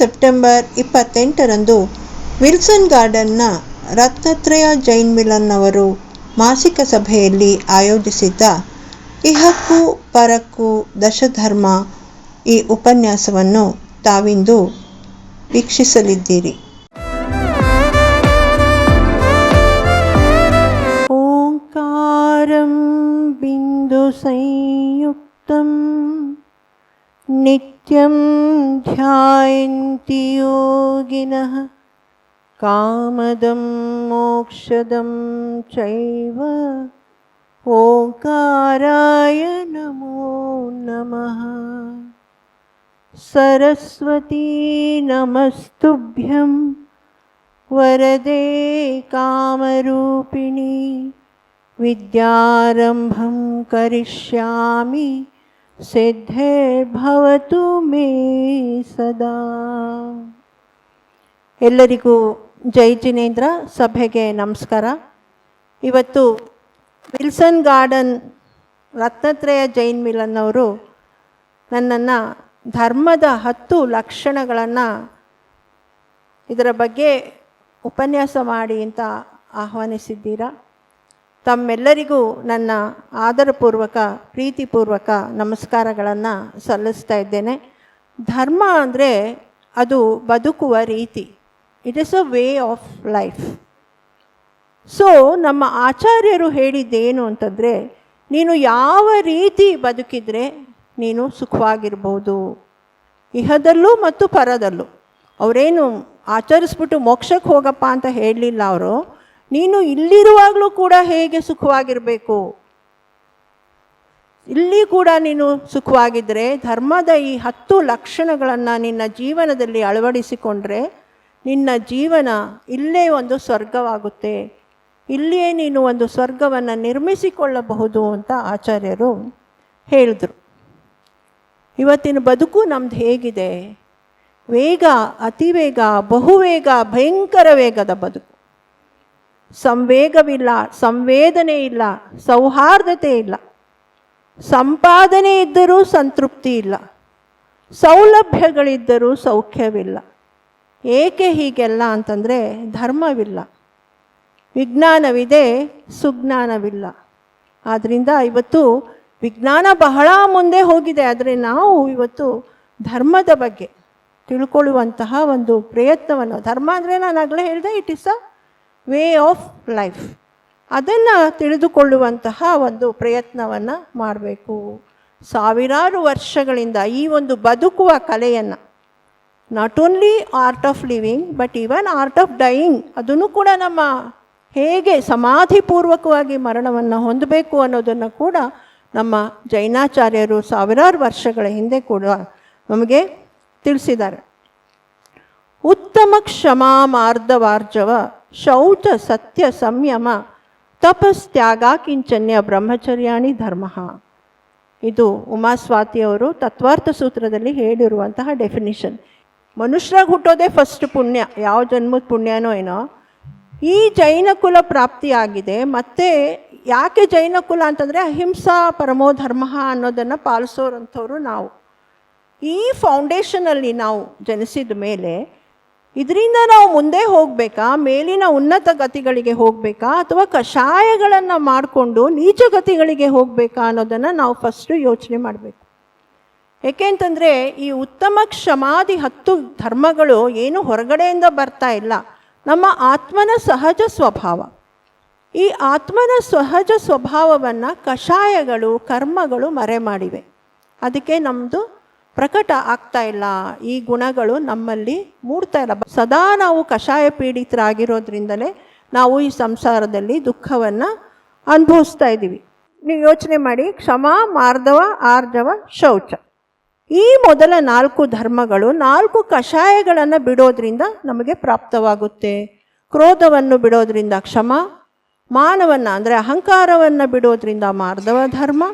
September 28ರಂದು Wilson ಗಾರ್ಡನ್ನ ರತ್ನತ್ರಯ Jain Milan ಅವರು ಮಾಸಿಕ ಸಭೆಯಲ್ಲಿ ಆಯೋಜಿಸಿದ್ದ ಇಹಕ್ಕೂ ಪರಕ್ಕೂ ದಶಧರ್ಮ ಈ ಉಪನ್ಯಾಸವನ್ನು ತಾವಿಂದು ವೀಕ್ಷಿಸಲಿದ್ದೀರಿ. ಓಂಕಾರಂ ಬಿಂದು ಸಂಯುಕ್ತಂ ನಿತ್ಯಂ ಧ್ಯಾಯಂತಿ ಯೋಗಿನಃ ಕಾಮದಂ ಮೋಕ್ಷದಂ ಚೈವ ಓಂಕಾರಾಯ ನಮೋ ನಮಃ. ಸರಸ್ವತೀ ನಮಸ್ತುಭ್ಯಂ ವರದೆ ಕಾಮರೂಪಿಣಿ ವಿದ್ಯಾರಂಭಂ ಕರಿಷ್ಯಾಮಿ ಸಿದ್ಧಿರ್ಭವತು ಮೇ ಸದಾ. ಎಲ್ಲರಿಗೂ ಜೈ ಜಿನೇಂದ್ರ ಸಭೆಗೆ ನಮಸ್ಕಾರ. ಇವತ್ತು ವಿಲ್ಸನ್ ಗಾರ್ಡನ್ ರತ್ನತ್ರಯ ಜೈನ್ ಮಿಲನ್ ಅವರು ನನ್ನನ್ನು ಧರ್ಮದ 10 ಲಕ್ಷಣಗಳನ್ನು ಇದರ ಬಗ್ಗೆ ಉಪನ್ಯಾಸ ಮಾಡಿ ಅಂತ ಆಹ್ವಾನಿಸಿದ್ದೀರಾ. ತಮ್ಮೆಲ್ಲರಿಗೂ ನನ್ನ ಆದರಪೂರ್ವಕ ಪ್ರೀತಿಪೂರ್ವಕ ನಮಸ್ಕಾರಗಳನ್ನು ಸಲ್ಲಿಸ್ತಾ ಇದ್ದೇನೆ. ಧರ್ಮ ಅಂದರೆ ಅದು ಬದುಕುವ ರೀತಿ. It is a way of life. So ನಮ್ಮ ಆಚಾರ್ಯರು ಹೇಳಿದ್ದೇನು ಅಂತಂದರೆ, ನೀನು ಯಾವ ರೀತಿ ಬದುಕಿದರೆ ನೀನು ಸುಖವಾಗಿರ್ಬೋದು, ಇಹದಲ್ಲೂ ಮತ್ತು ಪರದಲ್ಲೂ. ಅವರೇನು ಆಚರಿಸ್ಬಿಟ್ಟು ಮೋಕ್ಷಕ್ಕೆ ಹೋಗಪ್ಪ ಅಂತ ಹೇಳಲಿಲ್ಲ. ಅವರು ನೀನು ಇಲ್ಲಿರುವಾಗಲೂ ಕೂಡ ಹೇಗೆ ಸುಖವಾಗಿರಬೇಕು, ಇಲ್ಲಿ ಕೂಡ ನೀನು ಸುಖವಾಗಿದ್ದರೆ ಧರ್ಮದ ಈ 10 ಲಕ್ಷಣಗಳನ್ನು ನಿನ್ನ ಜೀವನದಲ್ಲಿ ಅಳವಡಿಸಿಕೊಂಡ್ರೆ ನಿನ್ನ ಜೀವನ ಇಲ್ಲೇ ಒಂದು ಸ್ವರ್ಗವಾಗುತ್ತೆ, ಇಲ್ಲಿಯೇ ನೀನು ಒಂದು ಸ್ವರ್ಗವನ್ನು ನಿರ್ಮಿಸಿಕೊಳ್ಳಬಹುದು ಅಂತ ಆಚಾರ್ಯರು ಹೇಳಿದರು. ಇವತ್ತಿನ ಬದುಕು ನಮ್ದು ಹೇಗಿದೆ? ವೇಗ, ಅತಿವೇಗ, ಬಹುವೇಗ, ಭಯಂಕರ ವೇಗದ ಬದುಕು. ಸಂವೇಗವಿಲ್ಲ, ಸಂವೇದನೆ ಇಲ್ಲ, ಸೌಹಾರ್ದತೆ ಇಲ್ಲ, ಸಂಪಾದನೆ ಇದ್ದರೂ ಸಂತೃಪ್ತಿ ಇಲ್ಲ, ಸೌಲಭ್ಯಗಳಿದ್ದರೂ ಸೌಖ್ಯವಿಲ್ಲ. ಏಕೆ ಹೀಗೆಲ್ಲ ಅಂತಂದರೆ ಧರ್ಮವಿಲ್ಲ. ವಿಜ್ಞಾನವಿದೆ, ಸುಜ್ಞಾನವಿಲ್ಲ. ಆದ್ದರಿಂದ ಇವತ್ತು ವಿಜ್ಞಾನ ಬಹಳ ಮುಂದೆ ಹೋಗಿದೆ, ಆದರೆ ನಾವು ಇವತ್ತು ಧರ್ಮದ ಬಗ್ಗೆ ತಿಳ್ಕೊಳ್ಳುವಂತಹ ಒಂದು ಪ್ರಯತ್ನವನ್ನು, ಧರ್ಮ ಅಂದರೆ ನಾನು ಆಗಲೇ ಹೇಳಿದೆ it is a way of life, ಅದನ್ನು ತಿಳಿದುಕೊಳ್ಳುವಂತಹ ಒಂದು ಪ್ರಯತ್ನವನ್ನು ಮಾಡಬೇಕು. ಸಾವಿರಾರು ವರ್ಷಗಳಿಂದ ಈ ಒಂದು ಬದುಕುವ ಕಲೆಯನ್ನು, not only art of living but even art of dying, ಅದನ್ನು ಕೂಡ ನಮ್ಮ ಹೇಗೆ ಸಮಾಧಿಪೂರ್ವಕವಾಗಿ ಮರಣವನ್ನು ಹೊಂದಬೇಕು ಅನ್ನೋದನ್ನು ಕೂಡ ನಮ್ಮ ಜೈನಾಚಾರ್ಯರು ಸಾವಿರಾರು ವರ್ಷಗಳ ಹಿಂದೆ ಕೂಡ ನಮಗೆ ತಿಳಿಸಿದ್ದಾರೆ. ಉತ್ತಮ ಕ್ಷಮಾ ಮಾರ್ಧವಾರ್ಜವ ಶೌಚ ಸತ್ಯ ಸಂಯಮ ತಪಸ್ತ್ಯಾಗ ಕಿಂಚನ್ಯ ಬ್ರಹ್ಮಚರ್ಯಾಣಿ ಧರ್ಮ. ಇದು ಉಮಾಸ್ವಾತಿಯವರು ತತ್ವಾರ್ಥ ಸೂತ್ರದಲ್ಲಿ ಹೇಳಿರುವಂತಹ ಡೆಫಿನಿಷನ್. ಮನುಷ್ಯರಾಗಿ ಹುಟ್ಟೋದೇ ಫಸ್ಟ್ ಪುಣ್ಯ, ಯಾವ ಜನ್ಮದ ಪುಣ್ಯನೋ ಏನೋ. ಈ ಜೈನ ಕುಲ ಪ್ರಾಪ್ತಿಯಾಗಿದೆ. ಮತ್ತು ಯಾಕೆ ಜೈನ ಕುಲ ಅಂತಂದರೆ ಅಹಿಂಸಾ ಪರಮೋ ಧರ್ಮ ಅನ್ನೋದನ್ನು ಪಾಲಿಸೋರಂಥವ್ರು ನಾವು. ಈ ಫೌಂಡೇಶನಲ್ಲಿ ನಾವು ಜನಿಸಿದ ಮೇಲೆ ಇದರಿಂದ ನಾವು ಮುಂದೆ ಹೋಗಬೇಕಾ, ಮೇಲಿನ ಉನ್ನತ ಗತಿಗಳಿಗೆ ಹೋಗಬೇಕಾ, ಅಥವಾ ಕಷಾಯಗಳನ್ನು ಮಾಡಿಕೊಂಡು ನೀಚ ಗತಿಗಳಿಗೆ ಹೋಗಬೇಕಾ ಅನ್ನೋದನ್ನು ನಾವು ಫಸ್ಟು ಯೋಚನೆ ಮಾಡಬೇಕು. ಏಕೆಂತಂದರೆ ಈ ಉತ್ತಮ ಕ್ಷಮಾದಿ 10 ಧರ್ಮಗಳು ಏನು ಹೊರಗಡೆಯಿಂದ ಬರ್ತಾ ಇಲ್ಲ, ನಮ್ಮ ಆತ್ಮನ ಸಹಜ ಸ್ವಭಾವ. ಈ ಆತ್ಮನ ಸಹಜ ಸ್ವಭಾವವನ್ನು ಕಷಾಯಗಳು, ಕರ್ಮಗಳು ಮರೆ ಮಾಡಿವೆ. ಅದಕ್ಕೆ ನಮ್ಮದು ಪ್ರಕಟ ಆಗ್ತಾ ಇಲ್ಲ, ಈ ಗುಣಗಳು ನಮ್ಮಲ್ಲಿ ಮೂಡ್ತಾ ಇಲ್ಲ. ಸದಾ ನಾವು ಕಷಾಯ ಪೀಡಿತರಾಗಿರೋದ್ರಿಂದಲೇ ನಾವು ಈ ಸಂಸಾರದಲ್ಲಿ ದುಃಖವನ್ನು ಅನುಭವಿಸ್ತಾ ಇದ್ದೀವಿ. ನೀವು ಯೋಚನೆ ಮಾಡಿ, ಕ್ಷಮ, ಮಾರ್ಧವ, ಆರ್ಜವ, ಶೌಚ, ಈ ಮೊದಲ 4 ಧರ್ಮಗಳು 4 ಕಷಾಯಗಳನ್ನು ಬಿಡೋದ್ರಿಂದ ನಮಗೆ ಪ್ರಾಪ್ತವಾಗುತ್ತೆ. ಕ್ರೋಧವನ್ನು ಬಿಡೋದ್ರಿಂದ ಕ್ಷಮ, ಮಾನವನ್ನು ಅಂದರೆ ಅಹಂಕಾರವನ್ನು ಬಿಡೋದ್ರಿಂದ ಮಾರ್ಧವ ಧರ್ಮ,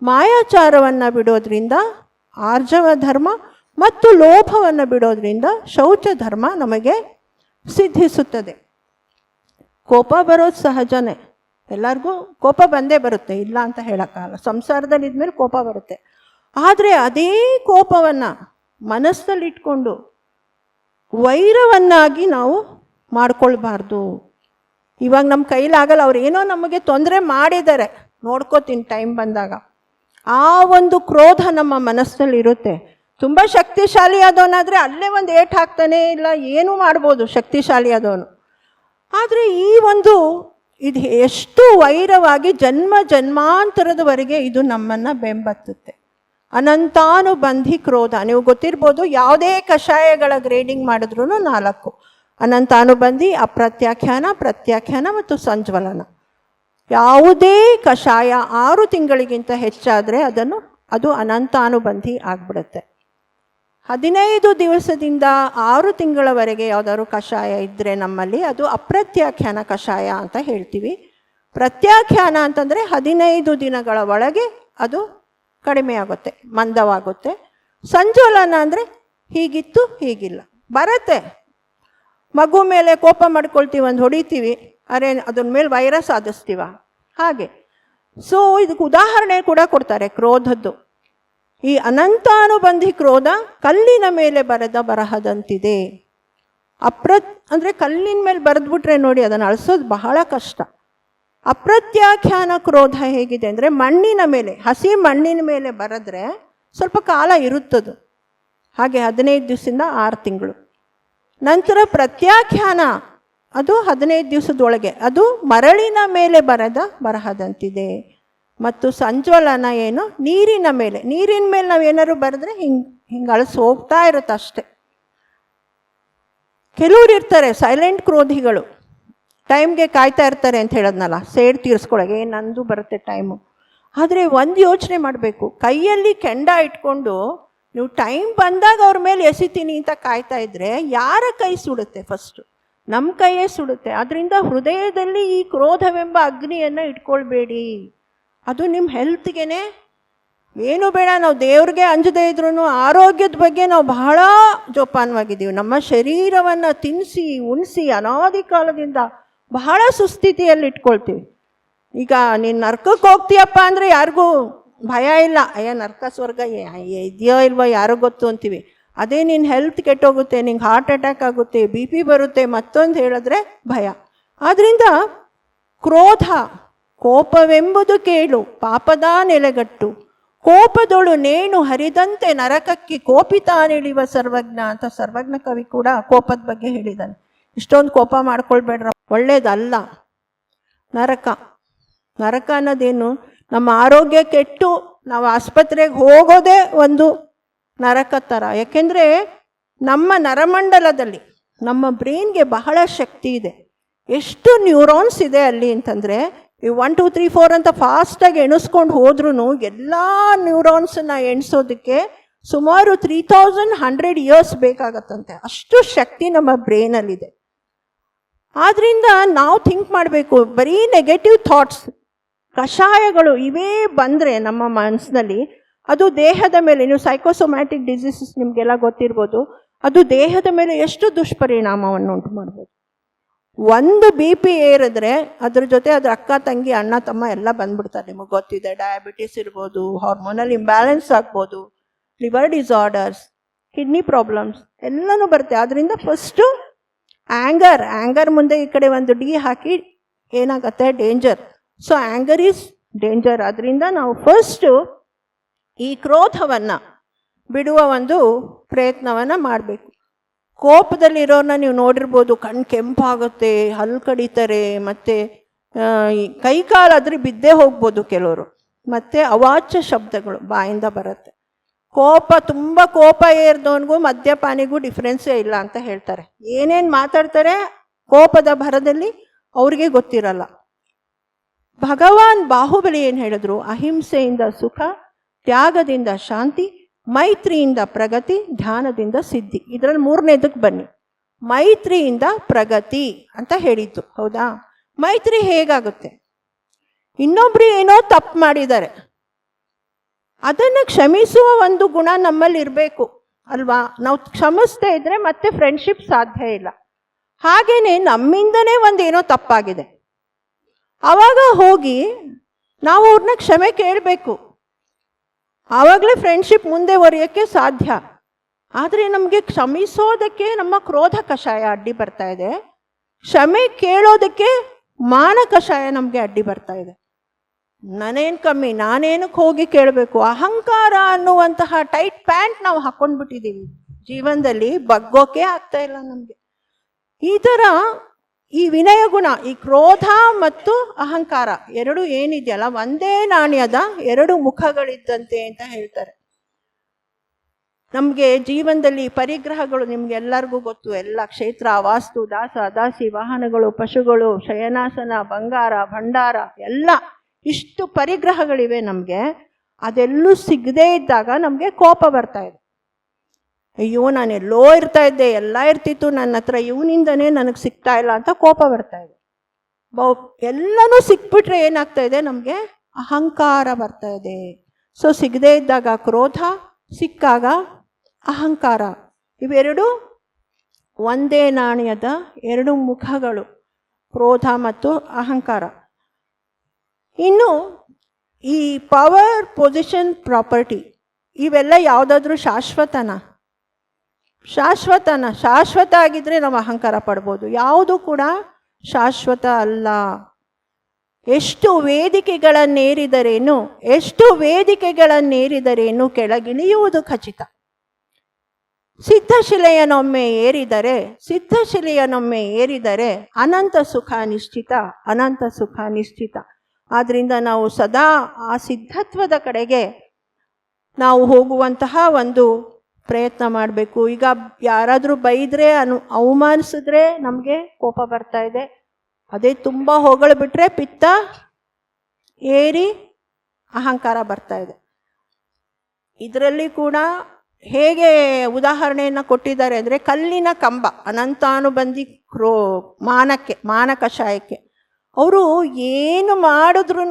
ಮಾಯಾಚಾರವನ್ನು ಬಿಡೋದ್ರಿಂದ ಆರ್ಜವ ಧರ್ಮ, ಮತ್ತು ಲೋಭವನ್ನು ಬಿಡೋದ್ರಿಂದ ಶೌಚ ಧರ್ಮ ನಮಗೆ ಸಿದ್ಧಿಸುತ್ತದೆ. ಕೋಪ ಬರೋದು ಸಹಜನೇ, ಎಲ್ಲರಿಗೂ ಕೋಪ ಬಂದೇ ಬರುತ್ತೆ, ಇಲ್ಲ ಅಂತ ಹೇಳೋಕ್ಕಾಗಲ್ಲ. ಸಂಸಾರದಲ್ಲಿ ಇದ್ಮೇಲೆ ಕೋಪ ಬರುತ್ತೆ. ಆದರೆ ಅದೇ ಕೋಪವನ್ನು ಮನಸ್ಸಲ್ಲಿಟ್ಕೊಂಡು ವೈರವನ್ನಾಗಿ ನಾವು ಮಾಡ್ಕೊಳ್ಬಾರ್ದು. ಇವಾಗ ನಮ್ಮ ಕೈಲಾಗಲ್ಲ, ಅವ್ರು ಏನೋ ನಮಗೆ ತೊಂದರೆ ಮಾಡಿದ್ದಾರೆ, ನೋಡ್ಕೋತೀನಿ ಟೈಮ್ ಬಂದಾಗ. ಆ ಒಂದು ಕ್ರೋಧ ನಮ್ಮ ಮನಸ್ಸಿನಲ್ಲಿ ಇರುತ್ತೆ. ತುಂಬ ಶಕ್ತಿಶಾಲಿ ಆದವನಾದರೆ ಅಲ್ಲೇ ಒಂದು ಏಟು ಹಾಕ್ತಾನೆ, ಇಲ್ಲ ಏನೂ ಮಾಡ್ಬೋದು ಶಕ್ತಿಶಾಲಿ ಆದವನು. ಆದರೆ ಈ ಒಂದು ಇದು ಎಷ್ಟು ವೈರವಾಗಿ ಜನ್ಮ ಜನ್ಮಾಂತರದವರೆಗೆ ಇದು ನಮ್ಮನ್ನು ಬೆಂಬತ್ತುತ್ತೆ. ಅನಂತಾನುಬಂಧಿ ಕ್ರೋಧ. ನೀವು ಗೊತ್ತಿರ್ಬೋದು, ಯಾವುದೇ ಕಷಾಯಗಳ ಗ್ರೇಡಿಂಗ್ ಮಾಡಿದ್ರೂ 4: ಅನಂತಾನುಬಂಧಿ, ಅಪ್ರತ್ಯಾಖ್ಯಾನ, ಪ್ರತ್ಯಾಖ್ಯಾನ ಮತ್ತು ಸಂಜ್ವಲನ. ಯಾವುದೇ ಕಷಾಯ 6 ತಿಂಗಳಿಗಿಂತ ಹೆಚ್ಚಾದರೆ ಅದು ಅನಂತಾನುಬಂಧಿ ಆಗಿಬಿಡುತ್ತೆ. 15 ದಿವಸದಿಂದ 6 ತಿಂಗಳವರೆಗೆ ಯಾವುದಾದ್ರು ಕಷಾಯ ಇದ್ದರೆ ನಮ್ಮಲ್ಲಿ ಅದು ಅಪ್ರತ್ಯಾಖ್ಯಾನ ಕಷಾಯ ಅಂತ ಹೇಳ್ತೀವಿ. ಪ್ರತ್ಯಾಖ್ಯಾನ ಅಂತಂದರೆ 15 ದಿನಗಳ ಒಳಗೆ ಅದು ಕಡಿಮೆ ಆಗುತ್ತೆ, ಮಂದವಾಗುತ್ತೆ. ಸಂಜ್ವಲನ ಅಂದರೆ ಹೀಗಿತ್ತು ಹೀಗಿಲ್ಲ, ಬರುತ್ತೆ. ಮಗು ಮೇಲೆ ಕೋಪ ಮಾಡ್ಕೊಳ್ತೀವಿ, ಒಂದು ಹೊಡಿತೀವಿ, ಅರೆ ಅದ್ರ ಮೇಲೆ ವೈರಸ್ ಆದಿಸ್ತೀವ, ಹಾಗೆ. ಸೊ ಇದಕ್ಕೆ ಉದಾಹರಣೆ ಕೂಡ ಕೊಡ್ತಾರೆ ಕ್ರೋಧದ್ದು. ಈ ಅನಂತಾನುಬಂಧಿ ಕ್ರೋಧ ಕಲ್ಲಿನ ಮೇಲೆ ಬರೆದ ಬರಹದಂತಿದೆ. ಅಂದರೆ ಕಲ್ಲಿನ ಮೇಲೆ ಬರೆದ್ಬಿಟ್ರೆ ನೋಡಿ, ಅದನ್ನು ಅಳಿಸೋದು ಬಹಳ ಕಷ್ಟ. ಅಪ್ರತ್ಯಾಖ್ಯಾನ ಕ್ರೋಧ ಹೇಗಿದೆ ಅಂದರೆ ಮಣ್ಣಿನ ಮೇಲೆ, ಹಸಿ ಮಣ್ಣಿನ ಮೇಲೆ ಬರೆದ್ರೆ ಸ್ವಲ್ಪ ಕಾಲ ಇರುತ್ತದು, ಹಾಗೆ 15 ದಿವಸದಿಂದ 6 ತಿಂಗಳು. ನಂತರ ಪ್ರತ್ಯಾಖ್ಯಾನ ಅದು 15 ದಿವಸದೊಳಗೆ, ಅದು ಮರಳಿನ ಮೇಲೆ ಬರೆದ ಬರಹದಂತಿದೆ. ಮತ್ತು ಸಂಜ್ವಲನ ಏನು, ನೀರಿನ ಮೇಲೆ ನಾವು ಏನಾದ್ರು ಬರೆದ್ರೆ ಹಿಂಗೆ ಅಳಿಸಿ ಹೋಗ್ತಾ ಇರುತ್ತೆ ಅಷ್ಟೆ. ಕೆಲವ್ರು ಇರ್ತಾರೆ ಸೈಲೆಂಟ್ ಕ್ರೋಧಿಗಳು, ಟೈಮ್ಗೆ ಕಾಯ್ತಾ ಇರ್ತಾರೆ ಅಂತ ಹೇಳೋದ್ನಲ್ಲ, ಸೇಡ್ ತೀರಿಸ್ಕೊಳಗೆ ನಂದು ಬರುತ್ತೆ ಟೈಮು. ಆದರೆ ಒಂದು ಯೋಚನೆ ಮಾಡಬೇಕು, ಕೈಯಲ್ಲಿ ಕೆಂಡ ಇಟ್ಕೊಂಡು ನೀವು ಟೈಮ್ ಬಂದಾಗ ಅವ್ರ ಮೇಲೆ ಎಸಿತೀನಿ ಅಂತ ಕಾಯ್ತಾ ಇದ್ದರೆ ಯಾರ ಕೈ ಸುಡುತ್ತೆ? ಫಸ್ಟು ನಮ್ಮ ಕೈಯೇ ಸುಡುತ್ತೆ. ಅದರಿಂದ ಹೃದಯದಲ್ಲಿ ಈ ಕ್ರೋಧವೆಂಬ ಅಗ್ನಿಯನ್ನು ಇಟ್ಕೊಳ್ಬೇಡಿ. ಅದು ನಿಮ್ಮ ಹೆಲ್ತ್ಗೆ ಏನು ಬೇಡ. ನಾವು ದೇವ್ರಿಗೆ ಅಂಜದೇ ಇದ್ರೂ ಆರೋಗ್ಯದ ಬಗ್ಗೆ ನಾವು ಬಹಳ ಜೋಪಾನವಾಗಿದ್ದೀವಿ. ನಮ್ಮ ಶರೀರವನ್ನು ತಿನ್ನಿಸಿ ಉಣಿಸಿ ಅನಾದಿ ಕಾಲದಿಂದ ಬಹಳ ಸುಸ್ಥಿತಿಯಲ್ಲಿ ಇಟ್ಕೊಳ್ತೀವಿ. ಈಗ ನೀನು ನರ್ಕಕ್ಕೆ ಹೋಗ್ತೀಯಪ್ಪ ಅಂದರೆ ಯಾರಿಗೂ ಭಯ ಇಲ್ಲ, ಅಯ್ಯ ನರ್ಕ ಸ್ವರ್ಗ ಇದೆಯೋ ಇಲ್ವೋ ಯಾರೋ ಗೊತ್ತು ಅಂತೀವಿ. ಅದೇ ನಿನ್ನ ಹೆಲ್ತ್ ಕೆಟ್ಟೋಗುತ್ತೆ, ನಿಂಗೆ ಹಾರ್ಟ್ ಅಟ್ಯಾಕ್ ಆಗುತ್ತೆ, BP ಬರುತ್ತೆ, ಮತ್ತೊಂದು ಹೇಳಿದ್ರೆ ಭಯ. ಆದ್ದರಿಂದ ಕ್ರೋಧ, ಕೋಪವೆಂಬುದು ಕೇಳು ಪಾಪದ ನೆಲೆಗಟ್ಟು, ಕೋಪದೊಳು ನೇಣು ಹರಿದಂತೆ ನರಕಕ್ಕೆ ಕೋಪಿತಾನಿಳಿವ ಸರ್ವಜ್ಞ ಅಂತ ಸರ್ವಜ್ಞ ಕವಿ ಕೂಡ ಕೋಪದ ಬಗ್ಗೆ ಹೇಳಿದ್ದಾನೆ. ಇಷ್ಟೊಂದು ಕೋಪ ಮಾಡ್ಕೊಳ್ಬೇಡ್ರ, ಒಳ್ಳೇದಲ್ಲ. ನರಕ ಅನ್ನೋದೇನು, ನಮ್ಮ ಆರೋಗ್ಯ ಕೆಟ್ಟು ನಾವು ಆಸ್ಪತ್ರೆಗೆ ಹೋಗೋದೇ ಒಂದು ನರಕ ಥರ. ಯಾಕೆಂದರೆ ನಮ್ಮ ನರಮಂಡಲದಲ್ಲಿ ನಮ್ಮ ಬ್ರೈನ್ಗೆ ಬಹಳ ಶಕ್ತಿ ಇದೆ. ಎಷ್ಟು ನ್ಯೂರಾನ್ಸ್ ಇದೆ ಅಲ್ಲಿ ಅಂತಂದರೆ, ಈ 1 2 3 4 ಅಂತ ಫಾಸ್ಟಾಗಿ ಎಣಿಸ್ಕೊಂಡು ಹೋದ್ರೂ ಎಲ್ಲ ನ್ಯೂರಾನ್ಸನ್ನು ಎಣಿಸೋದಕ್ಕೆ ಸುಮಾರು 3100 ಇಯರ್ಸ್ ಬೇಕಾಗತ್ತಂತೆ. ಅಷ್ಟು ಶಕ್ತಿ ನಮ್ಮ ಬ್ರೈನಲ್ಲಿದೆ. ಆದ್ದರಿಂದ ನಾವು ಥಿಂಕ್ ಮಾಡಬೇಕು, ಬರೀ ನೆಗೆಟಿವ್ ಥಾಟ್ಸ್, ಕಷಾಯಗಳು ಇವೇ ಬಂದರೆ ನಮ್ಮ ಮನಸ್ಸಿನಲ್ಲಿ, ಅದು ದೇಹದ ಮೇಲೆ, ನೀವು ಸೈಕೋಸೊಮ್ಯಾಟಿಕ್ ಡಿಸೀಸಸ್ ನಿಮಗೆಲ್ಲ ಗೊತ್ತಿರ್ಬೋದು, ಅದು ದೇಹದ ಮೇಲೆ ಎಷ್ಟು ದುಷ್ಪರಿಣಾಮವನ್ನು ಉಂಟು ಮಾಡ್ಬೋದು. ಒಂದು BP ಏರಿದ್ರೆ ಅದ್ರ ಜೊತೆ ಅದ್ರ ಅಕ್ಕ ತಂಗಿ ಅಣ್ಣ ತಮ್ಮ ಎಲ್ಲ ಬಂದ್ಬಿಡ್ತಾರೆ. ನಿಮಗೆ ಗೊತ್ತಿದೆ, ಡಯಾಬಿಟಿಸ್ ಇರ್ಬೋದು, ಹಾರ್ಮೋನಲ್ ಇಂಬ್ಯಾಲೆನ್ಸ್ ಆಗ್ಬೋದು, ಲಿವರ್ ಡಿಸಾರ್ಡರ್ಸ್, ಕಿಡ್ನಿ ಪ್ರಾಬ್ಲಮ್ಸ್ ಎಲ್ಲನೂ ಬರುತ್ತೆ. ಆದ್ದರಿಂದ ಫಸ್ಟು ಆ್ಯಂಗರ್ ಮುಂದೆ ಈ ಕಡೆ ಒಂದು D ಹಾಕಿ ಏನಾಗತ್ತೆ, danger. So anger is danger. ಅದರಿಂದ ನಾವು ಫಸ್ಟು ಈ ಕ್ರೋಧವನ್ನು ಬಿಡುವ ಒಂದು ಪ್ರಯತ್ನವನ್ನು ಮಾಡಬೇಕು. ಕೋಪದಲ್ಲಿರೋರನ್ನ ನೀವು ನೋಡಿರ್ಬೋದು, ಕಣ್ಣು ಕೆಂಪಾಗುತ್ತೆ, ಹಲ್ಲು ಕಡಿತಾರೆ, ಮತ್ತು ಕೈಕಾಲಾದರೆ ಬಿದ್ದೇ ಹೋಗ್ಬೋದು ಕೆಲವರು, ಮತ್ತು ಅವಾಚ್ಯ ಶಬ್ದಗಳು ಬಾಯಿಂದ ಬರುತ್ತೆ. ತುಂಬ ಕೋಪ ಏರಿದವನಿಗೂ ಮದ್ಯಪಾನಿಗೂ ಡಿಫ್ರೆನ್ಸೇ ಇಲ್ಲ ಅಂತ ಹೇಳ್ತಾರೆ. ಏನೇನು ಮಾತಾಡ್ತಾರೆ ಕೋಪದ ಭರದಲ್ಲಿ ಅವ್ರಿಗೆ ಗೊತ್ತಿರಲ್ಲ. ಭಗವಾನ್ ಬಾಹುಬಲಿ ಏನು ಹೇಳಿದ್ರು, ಅಹಿಂಸೆಯಿಂದ ಸುಖ, ತ್ಯಾಗದಿಂದ ಶಾಂತಿ, ಮೈತ್ರಿಯಿಂದ ಪ್ರಗತಿ, ಧ್ಯಾನದಿಂದ ಸಿದ್ಧಿ. ಇದರಲ್ಲಿ 3ನೇದಕ್ಕೆ ಬನ್ನಿ. ಮೈತ್ರಿಯಿಂದ ಪ್ರಗತಿ ಅಂತ ಹೇಳಿದ್ದು ಹೌದಾ? ಮೈತ್ರಿ ಹೇಗಾಗುತ್ತೆ? ಇನ್ನೊಬ್ರು ಏನೋ ತಪ್ಪು ಮಾಡಿದ್ದಾರೆ, ಅದನ್ನು ಕ್ಷಮಿಸುವ ಒಂದು ಗುಣ ನಮ್ಮಲ್ಲಿ ಇರಬೇಕು ಅಲ್ವಾ? ನಾವು ಕ್ಷಮಿಸ್ದೇ ಇದ್ರೆ ಮತ್ತೆ ಫ್ರೆಂಡ್ಶಿಪ್ ಸಾಧ್ಯ ಇಲ್ಲ. ಹಾಗೇನೆ ನಮ್ಮಿಂದನೇ ಒಂದೇನೋ ತಪ್ಪಾಗಿದೆ, ಆವಾಗ ಹೋಗಿ ನಾವು ಅವ್ರನ್ನ ಕ್ಷಮೆ ಕೇಳಬೇಕು. ಆವಾಗಲೇ ಫ್ರೆಂಡ್ಶಿಪ್ ಮುಂದೆ ಒರೆಯೋಕ್ಕೆ ಸಾಧ್ಯ. ಆದರೆ ನಮಗೆ ಕ್ಷಮಿಸೋದಕ್ಕೆ ನಮ್ಮ ಕ್ರೋಧ ಕಷಾಯ ಅಡ್ಡಿ ಬರ್ತಾ ಇದೆ, ಕ್ಷಮೆ ಕೇಳೋದಕ್ಕೆ ಮಾನ ಕಷಾಯ ನಮಗೆ ಅಡ್ಡಿ ಬರ್ತಾ ಇದೆ. ನಾನೇನು ಕಮ್ಮಿ, ನಾನೇನಕ್ಕೆ ಹೋಗಿ ಕೇಳಬೇಕು, ಅಹಂಕಾರ ಅನ್ನುವಂತಹ ಟೈಟ್ ಪ್ಯಾಂಟ್ ನಾವು ಹಾಕ್ಕೊಂಡ್ಬಿಟ್ಟಿದ್ದೀವಿ. ಜೀವನದಲ್ಲಿ ಬಗ್ಗೋಕೆ ಆಗ್ತಾ ಇಲ್ಲ ನಮಗೆ. ಈ ಥರ ಈ ವಿನಯ ಗುಣ, ಈ ಕ್ರೋಧ ಮತ್ತು ಅಹಂಕಾರ ಎರಡು ಏನಿದೆಯಲ್ಲ, ಒಂದೇ ನಾಣ್ಯದ ಎರಡು ಮುಖಗಳಿದ್ದಂತೆ ಅಂತ ಹೇಳ್ತಾರೆ. ನಮಗೆ ಜೀವನದಲ್ಲಿ ಪರಿಗ್ರಹಗಳು ನಿಮ್ಗೆಲ್ಲರಿಗೂ ಗೊತ್ತು. ಎಲ್ಲ ಕ್ಷೇತ್ರ, ವಾಸ್ತು, ದಾಸ ದಾಸಿ, ವಾಹನಗಳು, ಪಶುಗಳು, ಶಯನಾಸನ, ಬಂಗಾರ, ಭಂಡಾರ, ಎಲ್ಲ ಇಷ್ಟು ಪರಿಗ್ರಹಗಳಿವೆ ನಮಗೆ. ಅದೆಲ್ಲೂ ಸಿಗದೇ ಇದ್ದಾಗ ನಮಗೆ ಕೋಪ ಬರ್ತಾ ಇದೆ. ಅಯ್ಯೋ, ನಾನು ಎಲ್ಲೋ ಇರ್ತಾ ಇದ್ದೆ, ಎಲ್ಲ ಇರ್ತಿತ್ತು ನನ್ನ ಹತ್ರ, ಇವನಿಂದನೇ ನನಗೆ ಸಿಗ್ತಾ ಇಲ್ಲ ಅಂತ ಕೋಪ ಬರ್ತಾ ಇದೆ. ಎಲ್ಲನೂ ಸಿಕ್ಬಿಟ್ರೆ ಏನಾಗ್ತಾ ಇದೆ, ನಮಗೆ ಅಹಂಕಾರ ಬರ್ತಾ ಇದೆ. ಸೊ ಸಿಗದೇ ಇದ್ದಾಗ ಕ್ರೋಧ, ಸಿಕ್ಕಾಗ ಅಹಂಕಾರ. ಇವೆರಡು ಒಂದೇ ನಾಣ್ಯದ ಎರಡು ಮುಖಗಳು, ಕ್ರೋಧ ಮತ್ತು ಅಹಂಕಾರ. ಇನ್ನು ಈ ಪವರ್, ಪೊಸಿಷನ್, ಪ್ರಾಪರ್ಟಿ ಇವೆಲ್ಲ ಯಾವುದಾದ್ರೂ ಶಾಶ್ವತನ? ಶಾಶ್ವತ ಆಗಿದ್ರೆ ನಾವು ಅಹಂಕಾರ ಪಡ್ಬೋದು. ಯಾವುದು ಕೂಡ ಶಾಶ್ವತ ಅಲ್ಲ. ಎಷ್ಟು ವೇದಿಕೆಗಳನ್ನೇರಿದರೇನು ಕೆಳಗಿಳಿಯುವುದು ಖಚಿತ. ಸಿದ್ಧಶಿಲೆಯನೊಮ್ಮೆ ಏರಿದರೆ ಅನಂತ ಸುಖ ನಿಶ್ಚಿತ. ಆದ್ದರಿಂದ ನಾವು ಸದಾ ಆ ಸಿದ್ಧತ್ವದ ಕಡೆಗೆ ನಾವು ಹೋಗುವಂತಹ ಒಂದು ಪ್ರಯತ್ನ ಮಾಡಬೇಕು. ಈಗ ಯಾರಾದರೂ ಬೈದರೆ, ಅವಮಾನಿಸಿದ್ರೆ ನಮಗೆ ಕೋಪ ಬರ್ತಾ ಇದೆ. ಅದೇ ತುಂಬ ಹೊಗಳ್ಬಿಟ್ರೆ ಪಿತ್ತ ಏರಿ ಅಹಂಕಾರ ಬರ್ತಾ ಇದೆ. ಇದರಲ್ಲಿ ಕೂಡ ಹೇಗೆ ಉದಾಹರಣೆಯನ್ನು ಕೊಟ್ಟಿದ್ದಾರೆ ಅಂದರೆ, ಕಲ್ಲಿನ ಕಂಬ, ಅನಂತಾನುಬಂಧಿ ಮಾನ ಕಷಾಯಕ್ಕೆ ಅವರು ಏನು ಮಾಡಿದ್ರೂ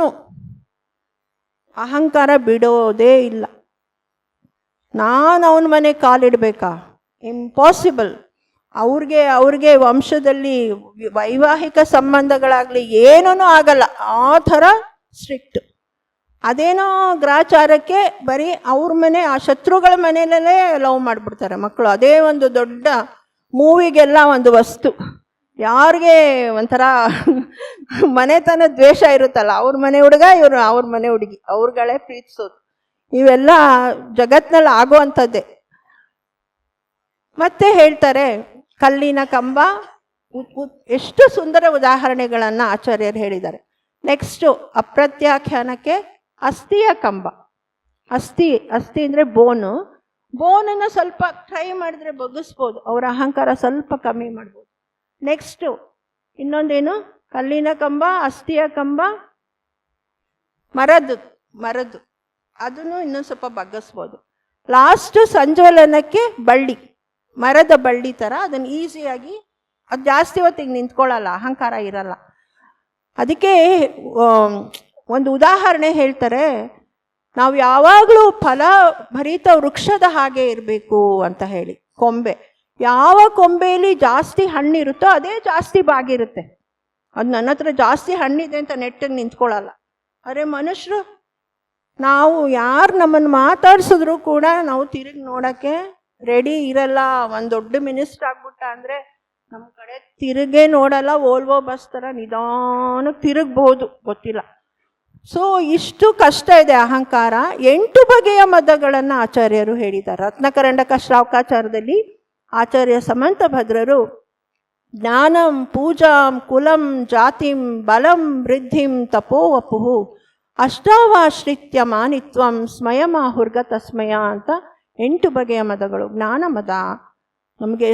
ಅಹಂಕಾರ ಬಿಡೋದೇ ಇಲ್ಲ. ನಾನು ಅವನ ಮನೆ ಕಾಲಿಡಬೇಕಾ? ಇಂಪಾಸಿಬಲ್. ಅವ್ರಿಗೆ ವಂಶದಲ್ಲಿ ವೈವಾಹಿಕ ಸಂಬಂಧಗಳಾಗಲಿ ಏನೂ ಆಗಲ್ಲ, ಆ ಥರ ಸ್ಟ್ರಿಕ್ಟ್. ಅದೇನೋ ಗ್ರಾಚಾರಕ್ಕೆ ಬರೀ ಅವ್ರ ಮನೆ, ಆ ಶತ್ರುಗಳ ಮನೆಯಲ್ಲೇ ಲವ್ ಮಾಡಿಬಿಡ್ತಾರೆ ಮಕ್ಕಳು. ಅದೇ ಒಂದು ದೊಡ್ಡ ಮೂವಿಗೆಲ್ಲ ಒಂದು ವಸ್ತು. ಯಾರಿಗೆ ಒಂಥರ ಮನೆತನ ದ್ವೇಷ ಇರುತ್ತಲ್ಲ, ಅವ್ರ ಮನೆ ಹುಡುಗ, ಇವರು ಅವ್ರ ಮನೆ ಹುಡುಗಿ, ಅವ್ರುಗಳೇ ಪ್ರೀತಿಸೋದು. ಇವೆಲ್ಲ ಜಗತ್ನಲ್ಲಿ ಆಗುವಂಥದ್ದೇ. ಮತ್ತೆ ಹೇಳ್ತಾರೆ, ಕಲ್ಲಿನ ಕಂಬ, ಎಷ್ಟು ಸುಂದರ ಉದಾಹರಣೆಗಳನ್ನು ಆಚಾರ್ಯರು ಹೇಳಿದ್ದಾರೆ. ನೆಕ್ಸ್ಟು ಅಪ್ರತ್ಯಾಖ್ಯಾನಕ್ಕೆ ಅಸ್ಥಿಯ ಕಂಬ. ಅಸ್ಥಿ ಅಂದರೆ ಬೋನನ್ನು ಸ್ವಲ್ಪ ಟ್ರೈ ಮಾಡಿದ್ರೆ ಬಗ್ಗಿಸ್ಬೋದು, ಅವರ ಅಹಂಕಾರ ಸ್ವಲ್ಪ ಕಮ್ಮಿ ಮಾಡ್ಬೋದು. ನೆಕ್ಸ್ಟು ಇನ್ನೊಂದೇನು, ಕಲ್ಲಿನ ಕಂಬ, ಅಸ್ಥಿಯ ಕಂಬ, ಮರದ್ದು ಅದನ್ನು ಇನ್ನೊಂದು ಸ್ವಲ್ಪ ಬಗ್ಗಿಸ್ಬೋದು. ಲಾಸ್ಟು ಸಂಜ್ವಲನಕ್ಕೆ ಬಳ್ಳಿ, ಮರದ ಬಳ್ಳಿ ಥರ, ಅದನ್ನು ಈಸಿಯಾಗಿ, ಅದು ಜಾಸ್ತಿ ಹೊತ್ತಿಗೆ ನಿಂತ್ಕೊಳ್ಳಲ್ಲ, ಅಹಂಕಾರ ಇರಲ್ಲ. ಅದಕ್ಕೆ ಒಂದು ಉದಾಹರಣೆ ಹೇಳ್ತಾರೆ, ನಾವು ಯಾವಾಗಲೂ ಫಲಭರಿತ ವೃಕ್ಷದ ಹಾಗೆ ಇರಬೇಕು ಅಂತ ಹೇಳಿ. ಕೊಂಬೆ, ಯಾವ ಕೊಂಬೆಯಲ್ಲಿ ಜಾಸ್ತಿ ಹಣ್ಣಿರುತ್ತೋ ಅದೇ ಜಾಸ್ತಿ ಬಾಗಿರುತ್ತೆ. ಅದು ನನ್ನ ಹತ್ರ ಜಾಸ್ತಿ ಹಣ್ಣಿದೆ ಅಂತ ನೆಟ್ಟಿಗೆ ನಿಂತ್ಕೊಳ್ಳಲ್ಲ. ಅರೆ ಮನುಷ್ಯರು, ನಾವು ಯಾರು ನಮ್ಮನ್ನು ಮಾತಾಡ್ಸಿದ್ರು ಕೂಡ ನಾವು ತಿರುಗಿ ನೋಡೋಕ್ಕೆ ರೆಡಿ ಇರಲ್ಲ. ಒಂದು ದೊಡ್ಡ ಮಿನಿಸ್ಟರ್ ಆಗ್ಬಿಟ್ಟ ಅಂದರೆ ನಮ್ಮ ಕಡೆ ತಿರುಗೇ ನೋಡಲ್ಲ, ಓಲ್ವೋ ಬಸ್ ಥರ ನಿಧಾನಕ್ಕೆ ತಿರುಗಬಹುದು, ಗೊತ್ತಿಲ್ಲ. ಸೊ ಇಷ್ಟು ಕಷ್ಟ ಇದೆ ಅಹಂಕಾರ. 8 ಬಗೆಯ ಮದಗಳನ್ನು ಆಚಾರ್ಯರು ಹೇಳಿದ್ದಾರೆ. ರತ್ನಕರಂಡಕ ಶ್ರಾವಕಾಚಾರದಲ್ಲಿ ಆಚಾರ್ಯ ಸಮಂತ ಭದ್ರರು ಜ್ಞಾನಂ, ಪೂಜಾಂ, ಕುಲಂ, ಜಾತಿಂ, ಬಲಂ, ವೃದ್ಧಿಂ, ತಪೋವಪುಹು ಅಷ್ಟಾವಾಶ್ರಿತ್ಯ ಮಾನಿತ್ವಂ ಸ್ಮಯಮಾಹುರ್ಗ ತಸ್ಮಯ ಅಂತ 8 ಬಗೆಯ ಮದಗಳು. ಜ್ಞಾನ ಮದ ನಮಗೆ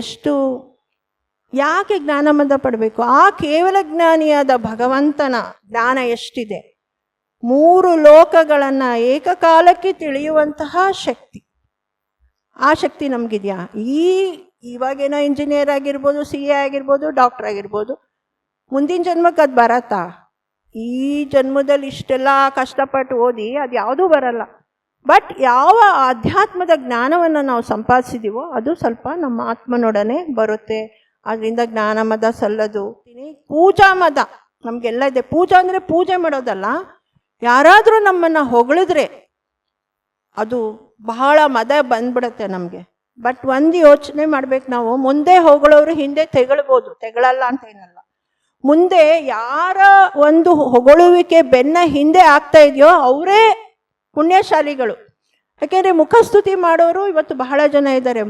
ಯಾಕೆ ಜ್ಞಾನ ಮದ ಪಡಬೇಕು? ಆ ಕೇವಲ ಜ್ಞಾನಿಯಾದ ಭಗವಂತನ ಜ್ಞಾನ ಎಷ್ಟಿದೆ, 3 ಲೋಕಗಳನ್ನು ಏಕಕಾಲಕ್ಕೆ ತಿಳಿಯುವಂತಹ ಶಕ್ತಿ. ಆ ಶಕ್ತಿ ನಮಗಿದೆಯಾ? ಇವಾಗೇನೋ ಇಂಜಿನಿಯರ್ ಆಗಿರ್ಬೋದು, CA ಆಗಿರ್ಬೋದು, ಡಾಕ್ಟರ್ ಆಗಿರ್ಬೋದು, ಮುಂದಿನ ಜನ್ಮಕ್ಕೆ ಅದು ಬರತ್ತಾ? ಈ ಜನ್ಮದಲ್ಲಿ ಇಷ್ಟೆಲ್ಲ ಕಷ್ಟಪಟ್ಟು ಓದಿ ಅದು ಯಾವುದೂ ಬರಲ್ಲ. ಬಟ್ ಯಾವ ಆಧ್ಯಾತ್ಮದ ಜ್ಞಾನವನ್ನು ನಾವು ಸಂಪಾದಿಸಿದೀವೋ ಅದು ಸ್ವಲ್ಪ ನಮ್ಮ ಆತ್ಮನೊಡನೆ ಬರುತ್ತೆ. ಅದರಿಂದ ಜ್ಞಾನ ಮದ ಸಲ್ಲದು. ಪೂಜಾ ಮದ ನಮಗೆಲ್ಲ ಇದೆ. ಪೂಜಾ ಅಂದರೆ ಪೂಜೆ ಮಾಡೋದಲ್ಲ, ಯಾರಾದರೂ ನಮ್ಮನ್ನು ಹೊಗಳಿದ್ರೆ ಅದು ಬಹಳ ಮದ ಬಂದ್ಬಿಡುತ್ತೆ ನಮಗೆ. ಬಟ್ ಒಂದು ಯೋಚನೆ ಮಾಡ್ಬೇಕು ನಾವು, ಮುಂದೆ ಹೊಗಳೋರು ಹಿಂದೆ ತೆಗಳ್ಬೋದು, ತೆಗಳಲ್ಲ ಅಂತ ಏನಲ್ಲ. ಮುಂದೆ ಯಾರ ಒಂದು ಹೊಗಳುವಿಕೆ ಬೆನ್ನ ಹಿಂದೆ ಆಗ್ತಾ ಇದೆಯೋ ಅವರೇ ಪುಣ್ಯಶಾಲಿಗಳು. ಯಾಕೆಂದರೆ ಮುಖಸ್ತುತಿ ಮಾಡೋರು ಇವತ್ತು ಬಹಳ ಜನ ಇದ್ದಾರೆ.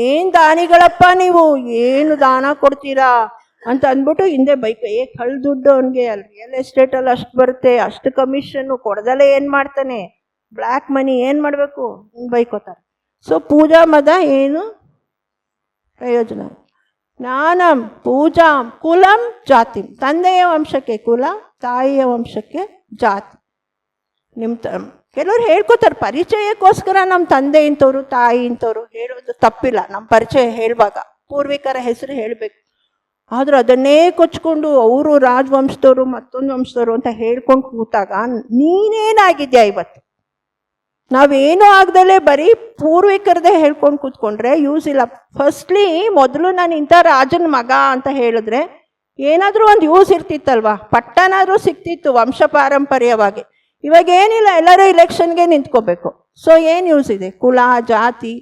ಏನು ದಾನಿಗಳಪ್ಪ ನೀವು, ಏನು ದಾನ ಕೊಡ್ತೀರಾ ಅಂತ ಅಂದ್ಬಿಟ್ಟು ಹಿಂದೆ ಬೈಕ್, ಕಳ್ಳ ದುಡ್ಡು ಅವನಿಗೆ ಅಲ್ಲಿ ರಿಯಲ್ ಎಸ್ಟೇಟಲ್ಲಿ ಅಷ್ಟು ಬರುತ್ತೆ, ಅಷ್ಟು ಕಮಿಷನ್ನು ಕೊಡದಲ್ಲೇ ಏನು ಮಾಡ್ತಾನೆ, ಬ್ಲ್ಯಾಕ್ ಮನಿ ಏನು ಮಾಡಬೇಕು, ಬೈಕೋತಾರೆ. ಸೊ ಪೂಜಾ ಮದ ಏನು ಪ್ರಯೋಜನ? ಜ್ಞಾನಂ ಪೂಜಾಂ ಕುಲಂ ಜಾತಿ. ತಂದೆಯ ವಂಶಕ್ಕೆ ಕುಲ, ತಾಯಿಯ ವಂಶಕ್ಕೆ ಜಾತಿ. ಕೆಲವರು ಹೇಳ್ಕೊತಾರೆ ಪರಿಚಯಕ್ಕೋಸ್ಕರ ನಮ್ಮ ತಂದೆ ಇಂಥವ್ರು ತಾಯಿ ಇಂಥವ್ರು ಹೇಳೋದು ತಪ್ಪಿಲ್ಲ, ನಮ್ಮ ಪರಿಚಯ ಹೇಳುವಾಗ ಪೂರ್ವಿಕರ ಹೆಸರು ಹೇಳಬೇಕು. ಆದರೂ ಅದನ್ನೇ ಕೊಚ್ಕೊಂಡು ಅವರು ರಾಜವಂಶದವರು ಮತ್ತೊಂದು ವಂಶದವರು ಅಂತ ಹೇಳ್ಕೊಂಡು ಕೂತಾಗ ನೀನೇನಾಗಿದ್ಯಾ ಇವತ್ತು? ನಾವೇನೂ ಆಗ್ದಲೇ ಬರೀ ಪೂರ್ವಿಕರದೇ ಹೇಳ್ಕೊಂಡು ಕೂತ್ಕೊಂಡ್ರೆ ಯೂಸ್ ಇಲ್ಲ. ಫಸ್ಟ್ಲಿ ಮೊದಲು ನಾನು ಇಂಥ ರಾಜನ ಮಗ ಅಂತ ಹೇಳಿದ್ರೆ ಏನಾದರೂ ಒಂದು ಯೂಸ್ ಇರ್ತಿತ್ತಲ್ವಾ, ಪಟ್ಟನಾದರೂ ಸಿಕ್ತಿತ್ತು ವಂಶ ಪಾರಂಪರ್ಯವಾಗಿ. ಇವಾಗ ಏನಿಲ್ಲ, ಎಲ್ಲರೂ ಇಲೆಕ್ಷನ್ಗೆ ನಿಂತ್ಕೋಬೇಕು. ಸೊ ಏನು ಯೂಸ್ ಇದೆ? ಕುಲ, ಜಾತಿ,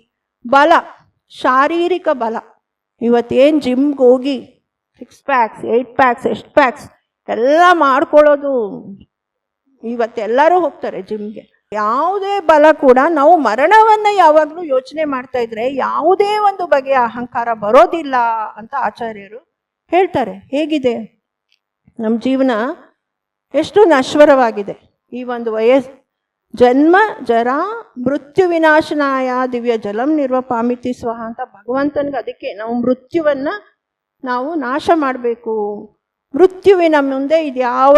ಬಲ, ಶಾರೀರಿಕ ಬಲ. ಇವತ್ತೇನು ಜಿಮ್ಗೆ ಹೋಗಿ 6 ಪ್ಯಾಕ್ಸ್ 8 ಪ್ಯಾಕ್ಸ್ ಎಷ್ಟು ಪ್ಯಾಕ್ಸ್ ಎಲ್ಲ ಮಾಡ್ಕೊಳ್ಳೋದು, ಇವತ್ತೆಲ್ಲರೂ ಹೋಗ್ತಾರೆ ಜಿಮ್ಗೆ. ಯಾವುದೇ ಬಲ ಕೂಡ ನಾವು ಮರಣವನ್ನು ಯಾವಾಗಲೂ ಯೋಚನೆ ಮಾಡ್ತಾ ಇದ್ರೆ ಯಾವುದೇ ಒಂದು ಬಗೆಯ ಅಹಂಕಾರ ಬರೋದಿಲ್ಲ ಅಂತ ಆಚಾರ್ಯರು ಹೇಳ್ತಾರೆ. ಹೇಗಿದೆ ನಮ್ಮ ಜೀವನ, ಎಷ್ಟು ನಶ್ವರವಾಗಿದೆ ಈ ಒಂದು ವಯಸ್ಸು. ಜನ್ಮ ಜರಾ ಮೃತ್ಯು ವಿನಾಶನಾಯ ದಿವ್ಯ ಜಲಂ ನಿರ್ವಪಾಮಿತಿ ಸ್ವಹ ಅಂತ ಭಗವಂತನಿಗೆ. ಅದಕ್ಕೆ ನಾವು ಮೃತ್ಯುವನ್ನು ನಾವು ನಾಶ ಮಾಡಬೇಕು. ಮೃತ್ಯುವಿನ ಮುಂದೆ ಇದು ಯಾವ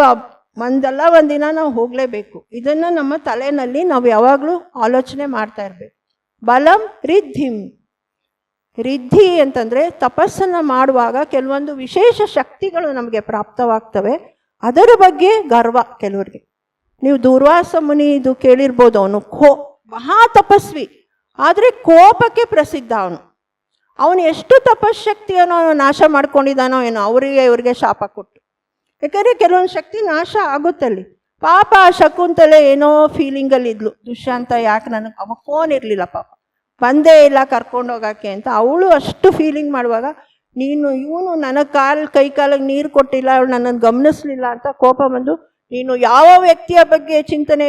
ಒಂದಲ್ಲ ಒಂದಿನ ನಾವು ಹೋಗಲೇಬೇಕು. ಇದನ್ನು ನಮ್ಮ ತಲೆಯಲ್ಲಿ ನಾವು ಯಾವಾಗಲೂ ಆಲೋಚನೆ ಮಾಡ್ತಾ ಇರಬೇಕು. ಬಲಂ ರಿದ್ಧಿಂ. ರಿದ್ಧಿ ಅಂತಂದರೆ ತಪಸ್ಸನ್ನು ಮಾಡುವಾಗ ಕೆಲವೊಂದು ವಿಶೇಷ ಶಕ್ತಿಗಳು ನಮಗೆ ಪ್ರಾಪ್ತವಾಗ್ತವೆ. ಅದರ ಬಗ್ಗೆ ಗರ್ವ ಕೆಲವರಿಗೆ. ನೀವು ದೂರ್ವಾಸ ಮುನಿ ಇದು ಕೇಳಿರ್ಬೋದು. ಅವನು ಮಹಾ ತಪಸ್ವಿ, ಆದರೆ ಕೋಪಕ್ಕೆ ಪ್ರಸಿದ್ಧ. ಅವನು ಎಷ್ಟು ತಪಶಕ್ತಿಯನ್ನು ನಾಶ ಮಾಡ್ಕೊಂಡಿದ್ದಾನೋ ಏನೋ, ಇವ್ರಿಗೆ ಶಾಪ ಕೊಟ್ಟು. ಯಾಕಂದರೆ ಕೆಲವೊಂದು ಶಕ್ತಿ ನಾಶ ಆಗುತ್ತಲ್ಲಿ. ಪಾಪ ಶಕುಂತಲೆ ಏನೋ ಫೀಲಿಂಗಲ್ಲಿ ಇದ್ಲು, ದುಷ್ಯಂತ ಯಾಕೆ ನನಗೆ ಅವಾಗ ಫೋನ್ ಇರಲಿಲ್ಲ, ಪಾಪ ಬಂದೇ ಇಲ್ಲ ಕರ್ಕೊಂಡೋಗೋಕ್ಕೆ ಅಂತ. ಅವಳು ಅಷ್ಟು ಫೀಲಿಂಗ್ ಮಾಡುವಾಗ ಇವನು ನನಗೆ ಕೈ ಕಾಲಿಗೆ ನೀರು ಕೊಟ್ಟಿಲ್ಲ, ಅವಳು ನನ್ನನ್ನು ಗಮನಿಸ್ಲಿಲ್ಲ ಅಂತ ಕೋಪ ಬಂದು, ನೀನು ಯಾವ ವ್ಯಕ್ತಿಯ ಬಗ್ಗೆ ಚಿಂತನೆ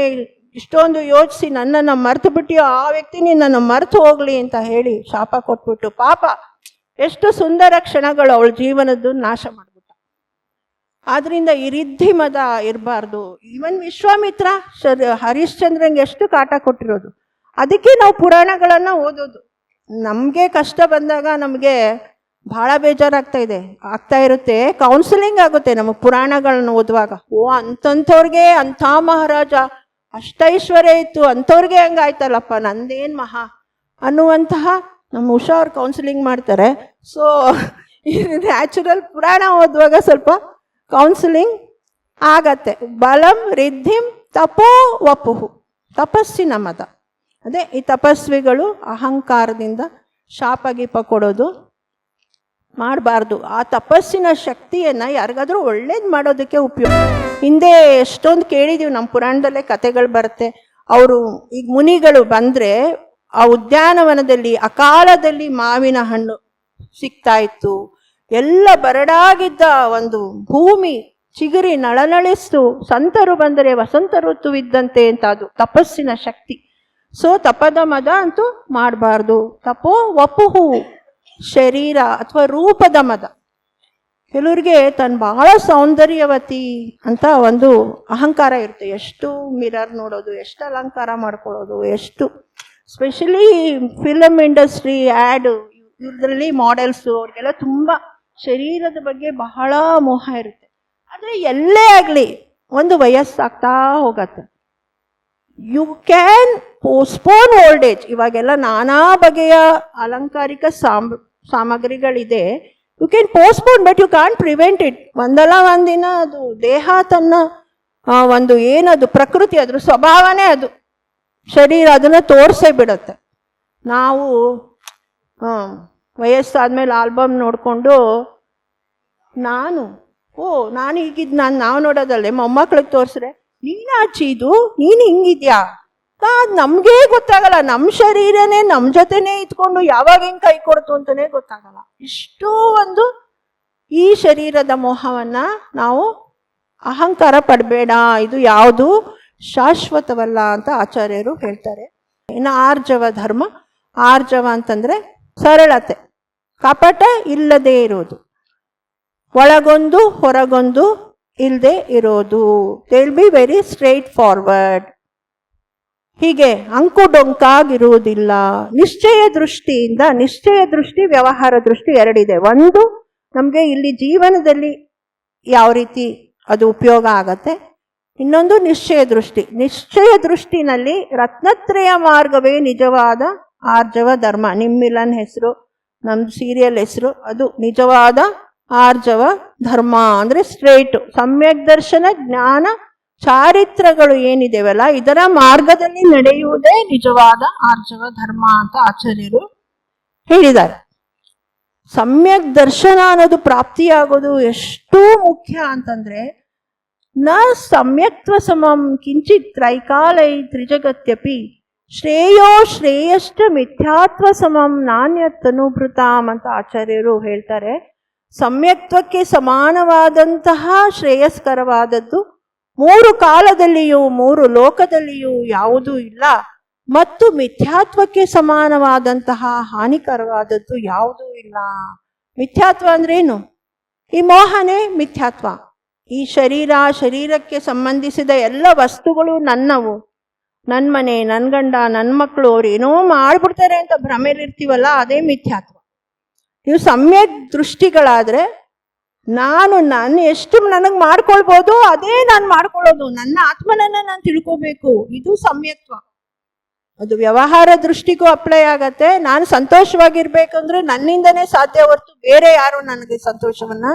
ಇಷ್ಟೊಂದು ಯೋಚಿಸಿ ನನ್ನನ್ನು ಮರೆತು ಬಿಟ್ಟಿಯೋ ಆ ವ್ಯಕ್ತಿ ನಿನ್ನನ್ನು ಮರೆತು ಹೋಗಲಿ ಅಂತ ಹೇಳಿ ಶಾಪ ಕೊಟ್ಬಿಟ್ಟು, ಪಾಪ ಎಷ್ಟು ಸುಂದರ ಕ್ಷಣಗಳು ಅವಳ ಜೀವನದ್ದು ನಾಶ ಮಾಡಿಬಿಟ್ಟ. ಆದ್ದರಿಂದ ಈ ರಿದ್ಧಿ ಮದ ಇರಬಾರ್ದು. ಈವನ್ ವಿಶ್ವಾಮಿತ್ರ ಹರಿಶ್ಚಂದ್ರಂಗೆ ಎಷ್ಟು ಕಾಟ ಕೊಟ್ಟಿರೋದು. ಅದಕ್ಕೆ ನಾವು ಪುರಾಣಗಳನ್ನು ಓದೋದು. ನಮಗೆ ಕಷ್ಟ ಬಂದಾಗ ನಮಗೆ ಭಾಳ ಆಗ್ತಾ ಇರುತ್ತೆ. ಕೌನ್ಸಿಲಿಂಗ್ ಆಗುತ್ತೆ ನಮಗೆ ಪುರಾಣಗಳನ್ನು ಓದುವಾಗ. ಅಂಥವ್ರಿಗೆ ಅಂಥ ಮಹಾರಾಜ ಅಷ್ಟೈಶ್ವರ್ಯ ಇತ್ತು, ಅಂಥವ್ರಿಗೆ ಹಂಗಾಯ್ತಲ್ಲಪ್ಪ, ನಂದೇನು ಮಹಾ ಅನ್ನುವಂತಹ ನಮ್ಮ ಉಷಾ ಅವ್ರು ಕೌನ್ಸಿಲಿಂಗ್ ಮಾಡ್ತಾರೆ. ಸೊ ನ್ಯಾಚುರಲ್ ಪುರಾಣ ಓದುವಾಗ ಸ್ವಲ್ಪ ಕೌನ್ಸಿಲಿಂಗ್ ಆಗತ್ತೆ. ಬಲಂ ರಿದ್ಧಿಂ ತಪೋ ವಪುಹು. ತಪಸ್ಸಿನ ಮದ. ಅದೇ ಈ ತಪಸ್ವಿಗಳು ಅಹಂಕಾರದಿಂದ ಶಾಪ ಗೀಪ ಕೊಡೋದು ಮಾಡಬಾರ್ದು. ಆ ತಪಸ್ಸಿನ ಶಕ್ತಿಯನ್ನು ಯಾರಿಗಾದ್ರೂ ಒಳ್ಳೇದು ಮಾಡೋದಕ್ಕೆ ಉಪಯೋಗ. ಹಿಂದೆ ಎಷ್ಟೊಂದು ಕೇಳಿದ್ದೀವಿ, ನಮ್ಮ ಪುರಾಣದಲ್ಲೇ ಕಥೆಗಳು ಬರುತ್ತೆ. ಅವರು ಈಗ ಮುನಿಗಳು ಬಂದರೆ ಆ ಉದ್ಯಾನವನದಲ್ಲಿ ಅಕಾಲದಲ್ಲಿ ಮಾವಿನ ಹಣ್ಣು ಸಿಗ್ತಾ ಇತ್ತು. ಎಲ್ಲ ಬರಡಾಗಿದ್ದ ಒಂದು ಭೂಮಿ ಚಿಗುರಿ ನಳನಳಿಸ್ತು. ಸಂತರು ಬಂದರೆ ವಸಂತ ಋತುವಿದ್ದಂತೆ ಅಂತ. ಅದು ತಪಸ್ಸಿನ ಶಕ್ತಿ. ಸೊ ತಪದ ಮದ ಅಂತೂ ಮಾಡಬಾರ್ದು. ತಪೋ ವಪುಹು. ಶರೀರ ಅಥವಾ ರೂಪದ ಮದ. ಕೆಲವ್ರಿಗೆ ತನ್ನ ಬಹಳ ಸೌಂದರ್ಯವತಿ ಅಂತ ಒಂದು ಅಹಂಕಾರ ಇರುತ್ತೆ. ಎಷ್ಟು ಮಿರರ್ ನೋಡೋದು, ಎಷ್ಟು ಅಲಂಕಾರ ಮಾಡ್ಕೊಳ್ಳೋದು, ಎಷ್ಟು ಸ್ಪೆಷಲಿ ಫಿಲಮ್ ಇಂಡಸ್ಟ್ರಿ, ಆ್ಯಡ್, ಇದರಲ್ಲಿ ಮಾಡೆಲ್ಸು ಅವ್ರಿಗೆಲ್ಲ ತುಂಬ ಶರೀರದ ಬಗ್ಗೆ ಬಹಳ ಮೋಹ ಇರುತ್ತೆ. ಆದರೆ ಎಲ್ಲೇ ಆಗಲಿ ಒಂದು ವಯಸ್ಸಾಗ್ತಾ ಹೋಗತ್ತೆ. You can postpone old age. ಇವಾಗೆಲ್ಲ ನಾನಾ ಬಗೆಯ ಅಲಂಕಾರಿಕ ಸಾಮಗ್ರಿಗಳಿದೆ. You can postpone, but you can't prevent it. ಒಂದಲ್ಲ ಒಂದಿನ ಅದು ದೇಹ ತನ್ನ ಒಂದು ಏನದು ಪ್ರಕೃತಿ, ಅದ್ರ ಸ್ವಭಾವನೇ ಅದು, ಶರೀರ ಅದನ್ನು ತೋರಿಸೇ ಬಿಡುತ್ತೆ. ನಾವು ವಯಸ್ಸಾದ್ಮೇಲೆ ಆಲ್ಬಮ್ ನೋಡಿಕೊಂಡು ನಾನು ಹೀಗಿದ್ದು ನಾವು ನೋಡೋದಲ್ಲೇ ಮೊಮ್ಮಕ್ಳಿಗೆ ತೋರಿಸ್ರೆ, ನೀನು ಅಜ್ಜಿ ಇದು, ನೀನು ಹಿಂಗಿದ್ಯಾ ನಮ್ಗೇ ಗೊತ್ತಾಗಲ್ಲ, ನಮ್ಮ ಶರೀರನೇ ನಮ್ಮ ಜೊತೆನೇ ಇದ್ಕೊಂಡು ಯಾವಾಗ ಹೆಂಗ್ ಕೈ ಕೊಡ್ತು ಅಂತಾನೆ ಗೊತ್ತಾಗಲ್ಲ. ಇಷ್ಟು ಒಂದು ಈ ಶರೀರದ ಮೋಹವನ್ನ ನಾವು ಅಹಂಕಾರ ಪಡಬೇಡ, ಇದು ಯಾವುದು ಶಾಶ್ವತವಲ್ಲ ಅಂತ ಆಚಾರ್ಯರು ಹೇಳ್ತಾರೆ. ಇನ್ನು ಆರ್ಜವ ಧರ್ಮ, ಆರ್ಜವ ಅಂತಂದ್ರೆ ಸರಳತೆ, ಕಪಟ ಇಲ್ಲದೆ ಇರೋದು, ಒಳಗೊಂದು ಹೊರಗೊಂದು ಇಲ್ಲದೆ ಇರೋದು. They will be very straight forward. ಹೀಗೆ ಅಂಕು ಡೊಂಕಾಗಿರುವುದಿಲ್ಲ. ನಿಶ್ಚಯ ದೃಷ್ಟಿಯಿಂದ, ನಿಶ್ಚಯ ದೃಷ್ಟಿ ವ್ಯವಹಾರ ದೃಷ್ಟಿ ಎರಡಿದೆ. ಒಂದು ನಮಗೆ ಇಲ್ಲಿ ಜೀವನದಲ್ಲಿ ಯಾವ ರೀತಿ ಅದು ಉಪಯೋಗ ಆಗತ್ತೆ, ಇನ್ನೊಂದು ನಿಶ್ಚಯ ದೃಷ್ಟಿ. ನಿಶ್ಚಯ ದೃಷ್ಟಿನಲ್ಲಿ ರತ್ನತ್ರಯ ಮಾರ್ಗವೇ ನಿಜವಾದ ಆರ್ಜವ ಧರ್ಮ. ನಿಮ್ಮಿಲನ್ ಹೆಸರು, ನಮ್ಮ ಸೀರಿಯಲ್ ಹೆಸರು, ಅದು ನಿಜವಾದ ಆರ್ಜವ ಧರ್ಮ ಅಂದ್ರೆ ಸ್ಟ್ರೇಟ್ ಸಮ್ಯಕ್ ದರ್ಶನ ಜ್ಞಾನ ಚಾರಿತ್ರಗಳು ಏನಿದೆವಲ್ಲ, ಇದರ ಮಾರ್ಗದಲ್ಲಿ ನಡೆಯುವುದೇ ನಿಜವಾದ ಆರ್ಜವ ಧರ್ಮ ಅಂತ ಆಚಾರ್ಯರು ಹೇಳಿದ್ದಾರೆ. ಸಮ್ಯಕ್ ದರ್ಶನ ಅನ್ನೋದು ಪ್ರಾಪ್ತಿಯಾಗೋದು ಎಷ್ಟು ಮುಖ್ಯ ಅಂತಂದ್ರೆ, ನ ಸಮ್ಯಕ್ತ್ವ ಸಮಂ ಕಿಂಚಿತ್ ತ್ರೈಕಾಲೈ ತ್ರಿಜಗತ್ಯಪಿ ಶ್ರೇಯೋ ಶ್ರೇಯಶ್ಚ ಮಿಥ್ಯಾತ್ವ ಸಮಂ ನಾಣ್ಯತನುಭೃತಾಂ ಅಂತ ಆಚಾರ್ಯರು ಹೇಳ್ತಾರೆ. ಸಮ್ಯಕ್ತ್ವಕ್ಕೆ ಸಮಾನವಾದಂತಹ ಶ್ರೇಯಸ್ಕರವಾದದ್ದು ಮೂರು ಕಾಲದಲ್ಲಿಯೂ ಮೂರು ಲೋಕದಲ್ಲಿಯೂ ಯಾವುದೂ ಇಲ್ಲ, ಮತ್ತು ಮಿಥ್ಯಾತ್ವಕ್ಕೆ ಸಮಾನವಾದಂತಹ ಹಾನಿಕರವಾದದ್ದು ಯಾವುದೂ ಇಲ್ಲ. ಮಿಥ್ಯಾತ್ವ ಅಂದ್ರೆ ಏನು? ಈ ಮೋಹನೇ ಮಿಥ್ಯಾತ್ವ. ಈ ಶರೀರಕ್ಕೆ ಸಂಬಂಧಿಸಿದ ಎಲ್ಲ ವಸ್ತುಗಳು ನನ್ನವು, ನನ್ನ ಮನೆ, ನನ್ನ ಗಂಡ, ನನ್ನ ಮಕ್ಕಳು, ಅವ್ರು ಏನೋ ಮಾಡ್ಬಿಡ್ತಾರೆ ಅಂತ ಭ್ರಮೆಲಿರ್ತೀವಲ್ಲ, ಅದೇ ಮಿಥ್ಯಾತ್ವ. ನೀವು ಸಮ್ಯಕ್ ದೃಷ್ಟಿಗಳಾದ್ರೆ ನಾನು ಎಷ್ಟು ನನಗೆ ಮಾಡ್ಕೊಳ್ಬೋದು ಅದೇ ನಾನು ಮಾಡ್ಕೊಳ್ಳೋದು, ನನ್ನ ಆತ್ಮನನ್ನ ನಾನು ತಿಳ್ಕೋಬೇಕು, ಇದು ಸಮ್ಯಕ್ತ್ವ. ಅದು ವ್ಯವಹಾರ ದೃಷ್ಟಿಗೂ ಅಪ್ಲೈ ಆಗತ್ತೆ. ನಾನು ಸಂತೋಷವಾಗಿರ್ಬೇಕಂದ್ರೆ ನನ್ನಿಂದನೇ ಸಾಧ್ಯ ಹೊರತು ಬೇರೆ ಯಾರು ನನಗೆ ಸಂತೋಷವನ್ನ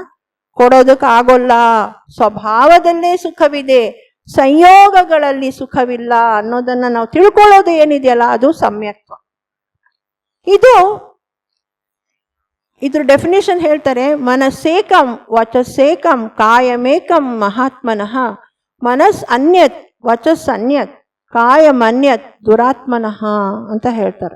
ಕೊಡೋದಕ್ಕಾಗೋಲ್ಲ. ಸ್ವಭಾವದಲ್ಲೇ ಸುಖವಿದೆ, ಸಂಯೋಗಗಳಲ್ಲಿ ಸುಖವಿಲ್ಲ ಅನ್ನೋದನ್ನ ನಾವು ತಿಳ್ಕೊಳ್ಳೋದು ಏನಿದೆಯಲ್ಲ, ಅದು ಸಮ್ಯಕ್ತ್ವ. ಇದ್ರ ಡೆಫಿನೇಷನ್ ಹೇಳ್ತಾರೆ, ಮನಸ್ಸೇಕಂ ವಚಸ್ಸೇಕಂ ಕಾಯಮೇಕಂ ಮಹಾತ್ಮನಃ ಮನಸ್ ಅನ್ಯತ್ ವಚಸ್ ಅನ್ಯತ್ ಕಾಯಮನ್ಯತ್ ದುರಾತ್ಮನಃ ಅಂತ ಹೇಳ್ತಾರೆ.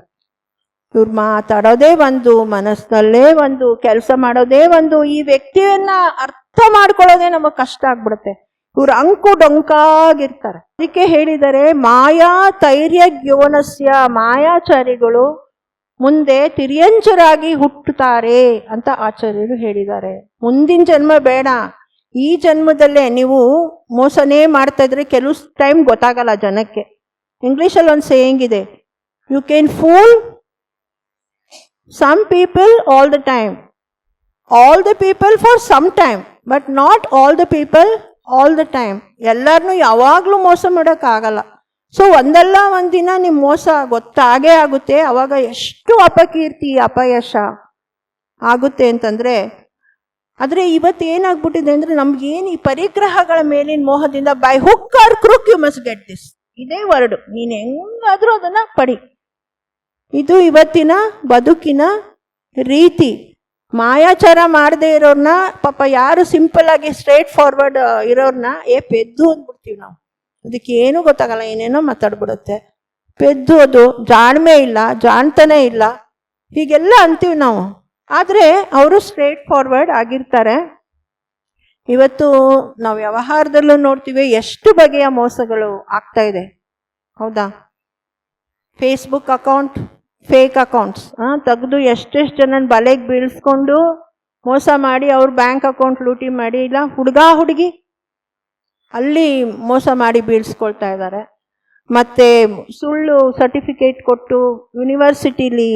ಇವ್ರು ಮಾತಾಡೋದೇ ಒಂದು, ಮನಸ್ಸಿನಲ್ಲೇ ಒಂದು, ಕೆಲಸ ಮಾಡೋದೇ ಒಂದು. ಈ ವ್ಯಕ್ತಿಯನ್ನ ಅರ್ಥ ಮಾಡ್ಕೊಳ್ಳೋದೇ ನಮಗ್ ಕಷ್ಟ ಆಗ್ಬಿಡುತ್ತೆ. ಇವ್ರು ಅಂಕು ಡೊಂಕಾಗಿರ್ತಾರೆ. ಅದಕ್ಕೆ ಹೇಳಿದರೆ ಮಾಯಾ ತೈರ್ಯ ಜ್ಞೋನಸ್ಯ, ಮಾಯಾಚಾರಿಗಳು ಮುಂದೆ ತಿರ್ಯಂಚರಾಗಿ ಹುಟ್ಟುತ್ತಾರೆ ಅಂತ ಆಚಾರ್ಯರು ಹೇಳಿದ್ದಾರೆ. ಮುಂದಿನ ಜನ್ಮ ಬೇಡ, ಈ ಜನ್ಮದಲ್ಲೇ ನೀವು ಮೋಸನೇ ಮಾಡ್ತಾ ಇದ್ರೆ ಕೆಲವು ಟೈಮ್ ಗೊತ್ತಾಗಲ್ಲ ಜನಕ್ಕೆ. ಇಂಗ್ಲಿಷಲ್ಲಿ ಒಂದು ಸೇಯಿಂಗ್ ಇದೆ, you can fool some people all the time, all the people for some time, but not all the people all the time. ಎಲ್ಲರನ್ನೂ ಯಾವಾಗಲೂ ಮೋಸ ಮಾಡೋಕ್ಕಾಗಲ್ಲ. ಸೊ ಒಂದಲ್ಲ ಒಂದಿನ ನಿಮ್ಮ ಮೋಸ ಗೊತ್ತಾಗೇ ಆಗುತ್ತೆ. ಅವಾಗ ಎಷ್ಟು ಅಪಕೀರ್ತಿ ಅಪಯಶ ಆಗುತ್ತೆ ಅಂತಂದ್ರೆ. ಆದರೆ ಇವತ್ತು ಏನಾಗ್ಬಿಟ್ಟಿದೆ ಅಂದ್ರೆ, ನಮ್ಗೇನು ಈ ಪರಿಗ್ರಹಗಳ ಮೇಲಿನ ಮೋಹದಿಂದ by hook or crook you must get this, ಇದೇ ವರ್ಡ್, ನೀನು ಹೆಂಗಾದ್ರೂ ಅದನ್ನ ಪಡಿ. ಇದು ಇವತ್ತಿನ ಬದುಕಿನ ರೀತಿ. ಮಾಯಾಚಾರ ಮಾಡದೇ ಇರೋರ್ನ, ಪಾಪ ಯಾರು ಸಿಂಪಲ್ ಆಗಿ ಸ್ಟ್ರೇಟ್ ಫಾರ್ವರ್ಡ್ ಇರೋರ್ನ ಪೆದ್ದು ಅಂದ್ಬಿಡ್ತೀವಿ ನಾವು. ಅದಕ್ಕೆ ಏನೂ ಗೊತ್ತಾಗಲ್ಲ, ಏನೇನೋ ಮಾತಾಡ್ಬಿಡುತ್ತೆ. ಪೆದ್ದು, ಅದು ಜಾಣ್ಮೆ ಇಲ್ಲ, ಜಾಣ್ತನೇ ಇಲ್ಲ, ಹೀಗೆಲ್ಲ ಅಂತೀವಿ ನಾವು. ಆದರೆ ಅವರು ಸ್ಟ್ರೇಟ್ ಫಾರ್ವರ್ಡ್ ಆಗಿರ್ತಾರೆ. ಇವತ್ತು ನಾವು ವ್ಯವಹಾರದಲ್ಲೂ ನೋಡ್ತೀವಿ ಎಷ್ಟು ಬಗೆಯ ಮೋಸಗಳು ಆಗ್ತಾ ಇದೆ, ಹೌದಾ? ಫೇಸ್ಬುಕ್ ಅಕೌಂಟ್, ಫೇಕ್ ಅಕೌಂಟ್ಸ್ ತೆಗೆದು ಎಷ್ಟೆಷ್ಟು ಜನ ಬಲೆಗೆ ಬೀಳಿಸ್ಕೊಂಡು ಮೋಸ ಮಾಡಿ ಅವ್ರ ಬ್ಯಾಂಕ್ ಅಕೌಂಟ್ ಲೂಟಿ ಮಾಡಿ, ಇಲ್ಲ ಹುಡುಗ ಹುಡುಗಿ ಅಲ್ಲಿ ಮೋಸ ಮಾಡಿ ಬೀಳ್ಸ್ಕೊಳ್ತಾ ಇದ್ದಾರೆ. ಮತ್ತೆ ಸುಳ್ಳು ಸರ್ಟಿಫಿಕೇಟ್ ಕೊಟ್ಟು ಯೂನಿವರ್ಸಿಟಿಲಿ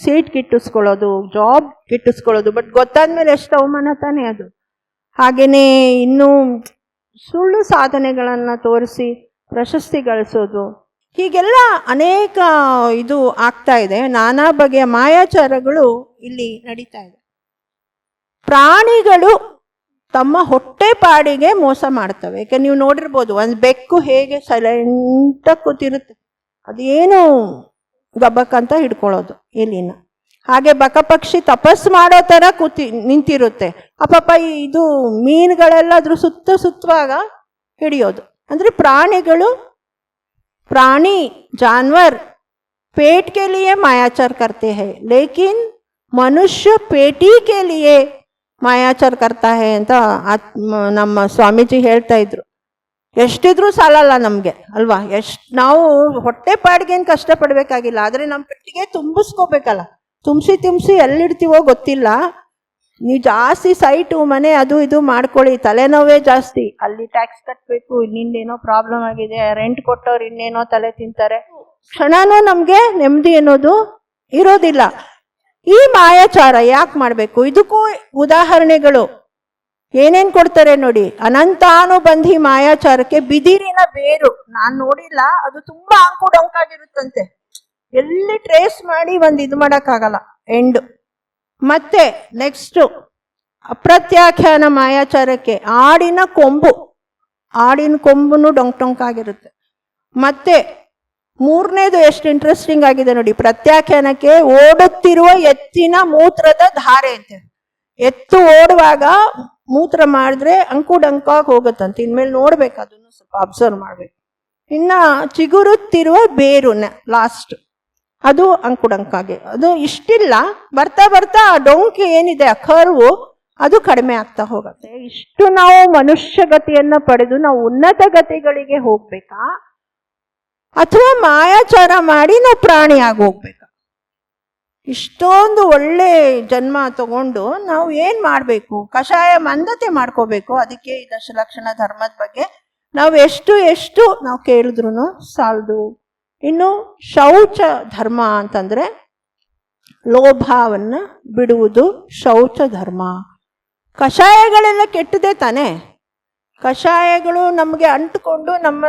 ಸೀಟ್ ಗಿಟ್ಟಿಸ್ಕೊಳ್ಳೋದು, ಜಾಬ್ ಗಿಟ್ಟಿಸ್ಕೊಳ್ಳೋದು. ಬಟ್ ಗೊತ್ತಾದ್ಮೇಲೆ ಎಷ್ಟು ಅವಮಾನ ತಾನೇ ಅದು. ಹಾಗೇನೆ ಇನ್ನೂ ಸುಳ್ಳು ಸಾಧನೆಗಳನ್ನು ತೋರಿಸಿ ಪ್ರಶಸ್ತಿ ಗಳಿಸೋದು, ಹೀಗೆಲ್ಲ ಅನೇಕ ಇದು ಆಗ್ತಾ ಇದೆ. ನಾನಾ ಬಗೆಯ ಮಾಯಾಚಾರಗಳು ಇಲ್ಲಿ ನಡೀತಾ ಇದೆ. ಪ್ರಾಣಿಗಳು ತಮ್ಮ ಹೊಟ್ಟೆ ಪಾಡಿಗೆ ಮೋಸ ಮಾಡ್ತವೆ. ಯಾಕೆ ನೀವು ನೋಡಿರ್ಬೋದು, ಒಂದು ಬೆಕ್ಕು ಹೇಗೆ ಸೈಲೆಂಟಾಗಿ ಕೂತಿರುತ್ತೆ, ಅದೇನು ಗಬ್ಬಕ್ಕಂತ ಹಿಡ್ಕೊಳ್ಳೋದು ಎಲಿನ. ಹಾಗೆ ಬಕಪಕ್ಷಿ ತಪಸ್ಸು ಮಾಡೋ ಥರ ನಿಂತಿರುತ್ತೆ. ಪಾಪ ಇದು ಮೀನುಗಳೆಲ್ಲ ಅದ್ರ ಸುತ್ತುವಾಗ ಹಿಡಿಯೋದು. ಅಂದರೆ ಪ್ರಾಣಿಗಳು प्राणी जानवर पेट के लिए मायाचार करते हैं, लेकिन मनुष्य पेटी के लिए ಮಾಯಾಚಾರ करता है ಅಂತ ನಮ್ಮ ಸ್ವಾಮೀಜಿ ಹೇಳ್ತಾ ಇದ್ರು. ಎಷ್ಟಿದ್ರೂ ಸಾಲಲ್ಲ ನಮಗೆ ಅಲ್ವಾ? ನಾವು ಹೊಟ್ಟೆ ಪಾಡಿಗೇನು ಕಷ್ಟಪಡಬೇಕಾಗಿಲ್ಲ, ಆದರೆ ನಮ್ಮ ಪೆಟ್ಟಿಗೆ ತುಂಬಿಸ್ಕೋಬೇಕಲ್ಲ. ತುಂಬಿಸಿ ಎಲ್ಲಿಡ್ತೀವೋ ಗೊತ್ತಿಲ್ಲ. ನೀವು ಜಾಸ್ತಿ ಸೈಟು ಮನೆ ಅದು ಇದು ಮಾಡ್ಕೊಳ್ಳಿ, ತಲೆನೋವೇ ಜಾಸ್ತಿ. ಅಲ್ಲಿ ಟ್ಯಾಕ್ಸ್ ಕಟ್ಟಬೇಕು, ಇನ್ನೇನೋ ಪ್ರಾಬ್ಲಮ್ ಆಗಿದೆ, ರೆಂಟ್ ಕೊಟ್ಟವ್ರು ಇನ್ನೇನೋ ತಲೆ ತಿಂತಾರೆ, ಕ್ಷಣನೂ ನಮಗೆ ನೆಮ್ಮದಿ ಅನ್ನೋದು ಇರೋದಿಲ್ಲ. ಈ ಮಾಯಾಚಾರ ಯಾಕೆ ಮಾಡಬೇಕು? ಇದಕ್ಕೂ ಉದಾಹರಣೆಗಳು ಏನೇನು ಕೊಡ್ತಾರೆ ನೋಡಿ. ಅನಂತಾನುಬಂಧಿ ಮಾಯಾಚಾರಕ್ಕೆ ಬಿದಿರಿನ ಬೇರು, ನಾನು ನೋಡಿಲ್ಲ, ಅದು ತುಂಬಾ ಅಂಕುಡೊಂಕಾಗಿರುತ್ತಂತೆ, ಎಲ್ಲಿ ಟ್ರೇಸ್ ಮಾಡಿ ಒಂದು ಇದು ಮಾಡೋಕ್ಕಾಗಲ್ಲ ಎಂಡ್. ಮತ್ತೆ ನೆಕ್ಸ್ಟ್ ಅಪ್ರತ್ಯಾಖ್ಯಾನ ಮಾಯಾಚಾರಕ್ಕೆ ಆಡಿನ ಕೊಂಬುನು ಡೊಂಕಾಗಿರುತ್ತೆ. ಮತ್ತೆ ಮೂರನೇದು ಎಷ್ಟು ಇಂಟ್ರೆಸ್ಟಿಂಗ್ ಆಗಿದೆ ನೋಡಿ, ಪ್ರತ್ಯಾಖ್ಯಾನಕ್ಕೆ ಓಡುತ್ತಿರುವ ಎತ್ತಿನ ಮೂತ್ರದ ಧಾರೆ ಅಂತೆ. ಎತ್ತು ಓಡುವಾಗ ಮೂತ್ರ ಮಾಡಿದ್ರೆ ಅಂಕುಡೊಂಕಾಗಿ ಹೋಗುತ್ತಂತೆ. ಇನ್ಮೇಲೆ ನೋಡ್ಬೇಕು, ಅದನ್ನು ಸ್ವಲ್ಪ ಅಬ್ಸರ್ವ್ ಮಾಡ್ಬೇಕು. ಇನ್ನ ಚಿಗುರುತ್ತಿರುವ ಬೇರುನ ಲಾಸ್ಟ್, ಅದು ಅಂಕುಡೊಂಕಾಗಿ, ಅದು ಇಷ್ಟಿಲ್ಲ, ಬರ್ತಾ ಬರ್ತಾ ಆ ಡೊಂಕಿ ಏನಿದೆ ಆ ಕರ್ವು ಅದು ಕಡಿಮೆ ಆಗ್ತಾ ಹೋಗುತ್ತೆ. ಇಷ್ಟು ನಾವು ಮನುಷ್ಯ ಗತಿಯನ್ನ ಪಡೆದು ನಾವು ಉನ್ನತ ಗತಿಗಳಿಗೆ ಹೋಗ್ಬೇಕಾ, ಅಥವಾ ಮಾಯಾಚಾರ ಮಾಡಿ ನಾವು ಪ್ರಾಣಿಯಾಗಿ ಹೋಗ್ಬೇಕಾ? ಇಷ್ಟೊಂದು ಒಳ್ಳೆ ಜನ್ಮ ತಗೊಂಡು ನಾವು ಏನ್ ಮಾಡ್ಬೇಕು? ಕಷಾಯ ಮಂದತೆ ಮಾಡ್ಕೋಬೇಕು. ಅದಕ್ಕೆ ಈ ದಶಲಕ್ಷಣ ಧರ್ಮದ ಬಗ್ಗೆ ನಾವು ಎಷ್ಟು ನಾವು ಕೇಳಿದ್ರು ಸಾಲದು. ಇನ್ನು ಶೌಚ ಧರ್ಮ ಅಂತಂದ್ರೆ ಲೋಭವನ್ನ ಬಿಡುವುದು ಶೌಚ ಧರ್ಮ. ಕಷಾಯಗಳೆಲ್ಲ ಕೆಟ್ಟದೇ ತಾನೆ. ಕಷಾಯಗಳು ನಮಗೆ ಅಂಟುಕೊಂಡು ನಮ್ಮ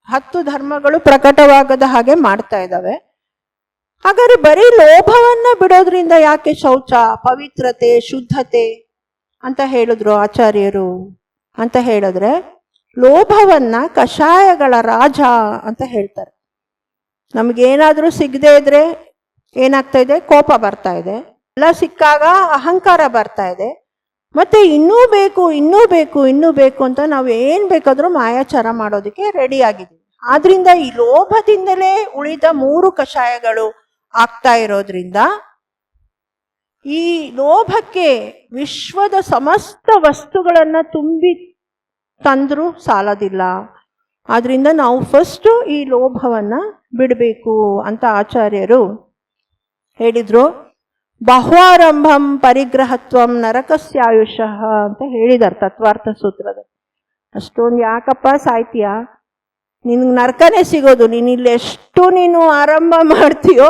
10 ಧರ್ಮಗಳು ಪ್ರಕಟವಾಗದ ಹಾಗೆ ಮಾಡ್ತಾ ಇದ್ದಾವೆ. ಹಾಗಾದ್ರೆ ಬರೀ ಲೋಭವನ್ನ ಬಿಡೋದ್ರಿಂದ ಯಾಕೆ ಶೌಚ, ಪವಿತ್ರತೆ, ಶುದ್ಧತೆ ಅಂತ ಹೇಳಿದ್ರು ಆಚಾರ್ಯರು ಅಂತ ಹೇಳಿದ್ರೆ, ಲೋಭವನ್ನ ಕಷಾಯಗಳ ರಾಜ ಅಂತ ಹೇಳ್ತಾರೆ. ನಮಗೇನಾದ್ರೂ ಸಿಗದೆ ಇದ್ರೆ ಏನಾಗ್ತಾ ಇದೆ? ಕೋಪ ಬರ್ತಾ ಇದೆ. ಎಲ್ಲ ಸಿಕ್ಕಾಗ ಅಹಂಕಾರ ಬರ್ತಾ ಇದೆ. ಮತ್ತೆ ಇನ್ನೂ ಬೇಕು ಅಂತ ನಾವು ಏನ್ ಬೇಕಾದ್ರೂ ಮಾಯಾಚಾರ ಮಾಡೋದಕ್ಕೆ ರೆಡಿ ಆಗಿದ್ದೀವಿ. ಆದ್ರಿಂದ ಈ ಲೋಭದಿಂದಲೇ ಉಳಿದ 3 ಕಷಾಯಗಳು ಆಗ್ತಾ ಇರೋದ್ರಿಂದ ಈ ಲೋಭಕ್ಕೆ ವಿಶ್ವದ ಸಮಸ್ತ ವಸ್ತುಗಳನ್ನ ತುಂಬಿ ತಂದ್ರೂ ಸಾಲದಿಲ್ಲ. ಆದ್ರಿಂದ ನಾವು ಫಸ್ಟ್ ಈ ಲೋಭವನ್ನ ಬಿಡಬೇಕು ಅಂತ ಆಚಾರ್ಯರು ಹೇಳಿದ್ರು. ಬಹ್ವಾರಂಭಂ ಪರಿಗ್ರಹತ್ವಂ ನರಕಸ್ಯಾಯುಷಃ ಅಂತ ಹೇಳಿದಾರೆ ತತ್ವಾರ್ಥ ಸೂತ್ರದಲ್ಲಿ. ಅಷ್ಟೊಂದು ಯಾಕಪ್ಪ ಸಾಯ್ತೀಯ, ನಿನ್ಗೆ ನರಕನೇ ಸಿಗೋದು. ನೀನು ಎಷ್ಟು ಆರಂಭ ಮಾಡ್ತೀಯೋ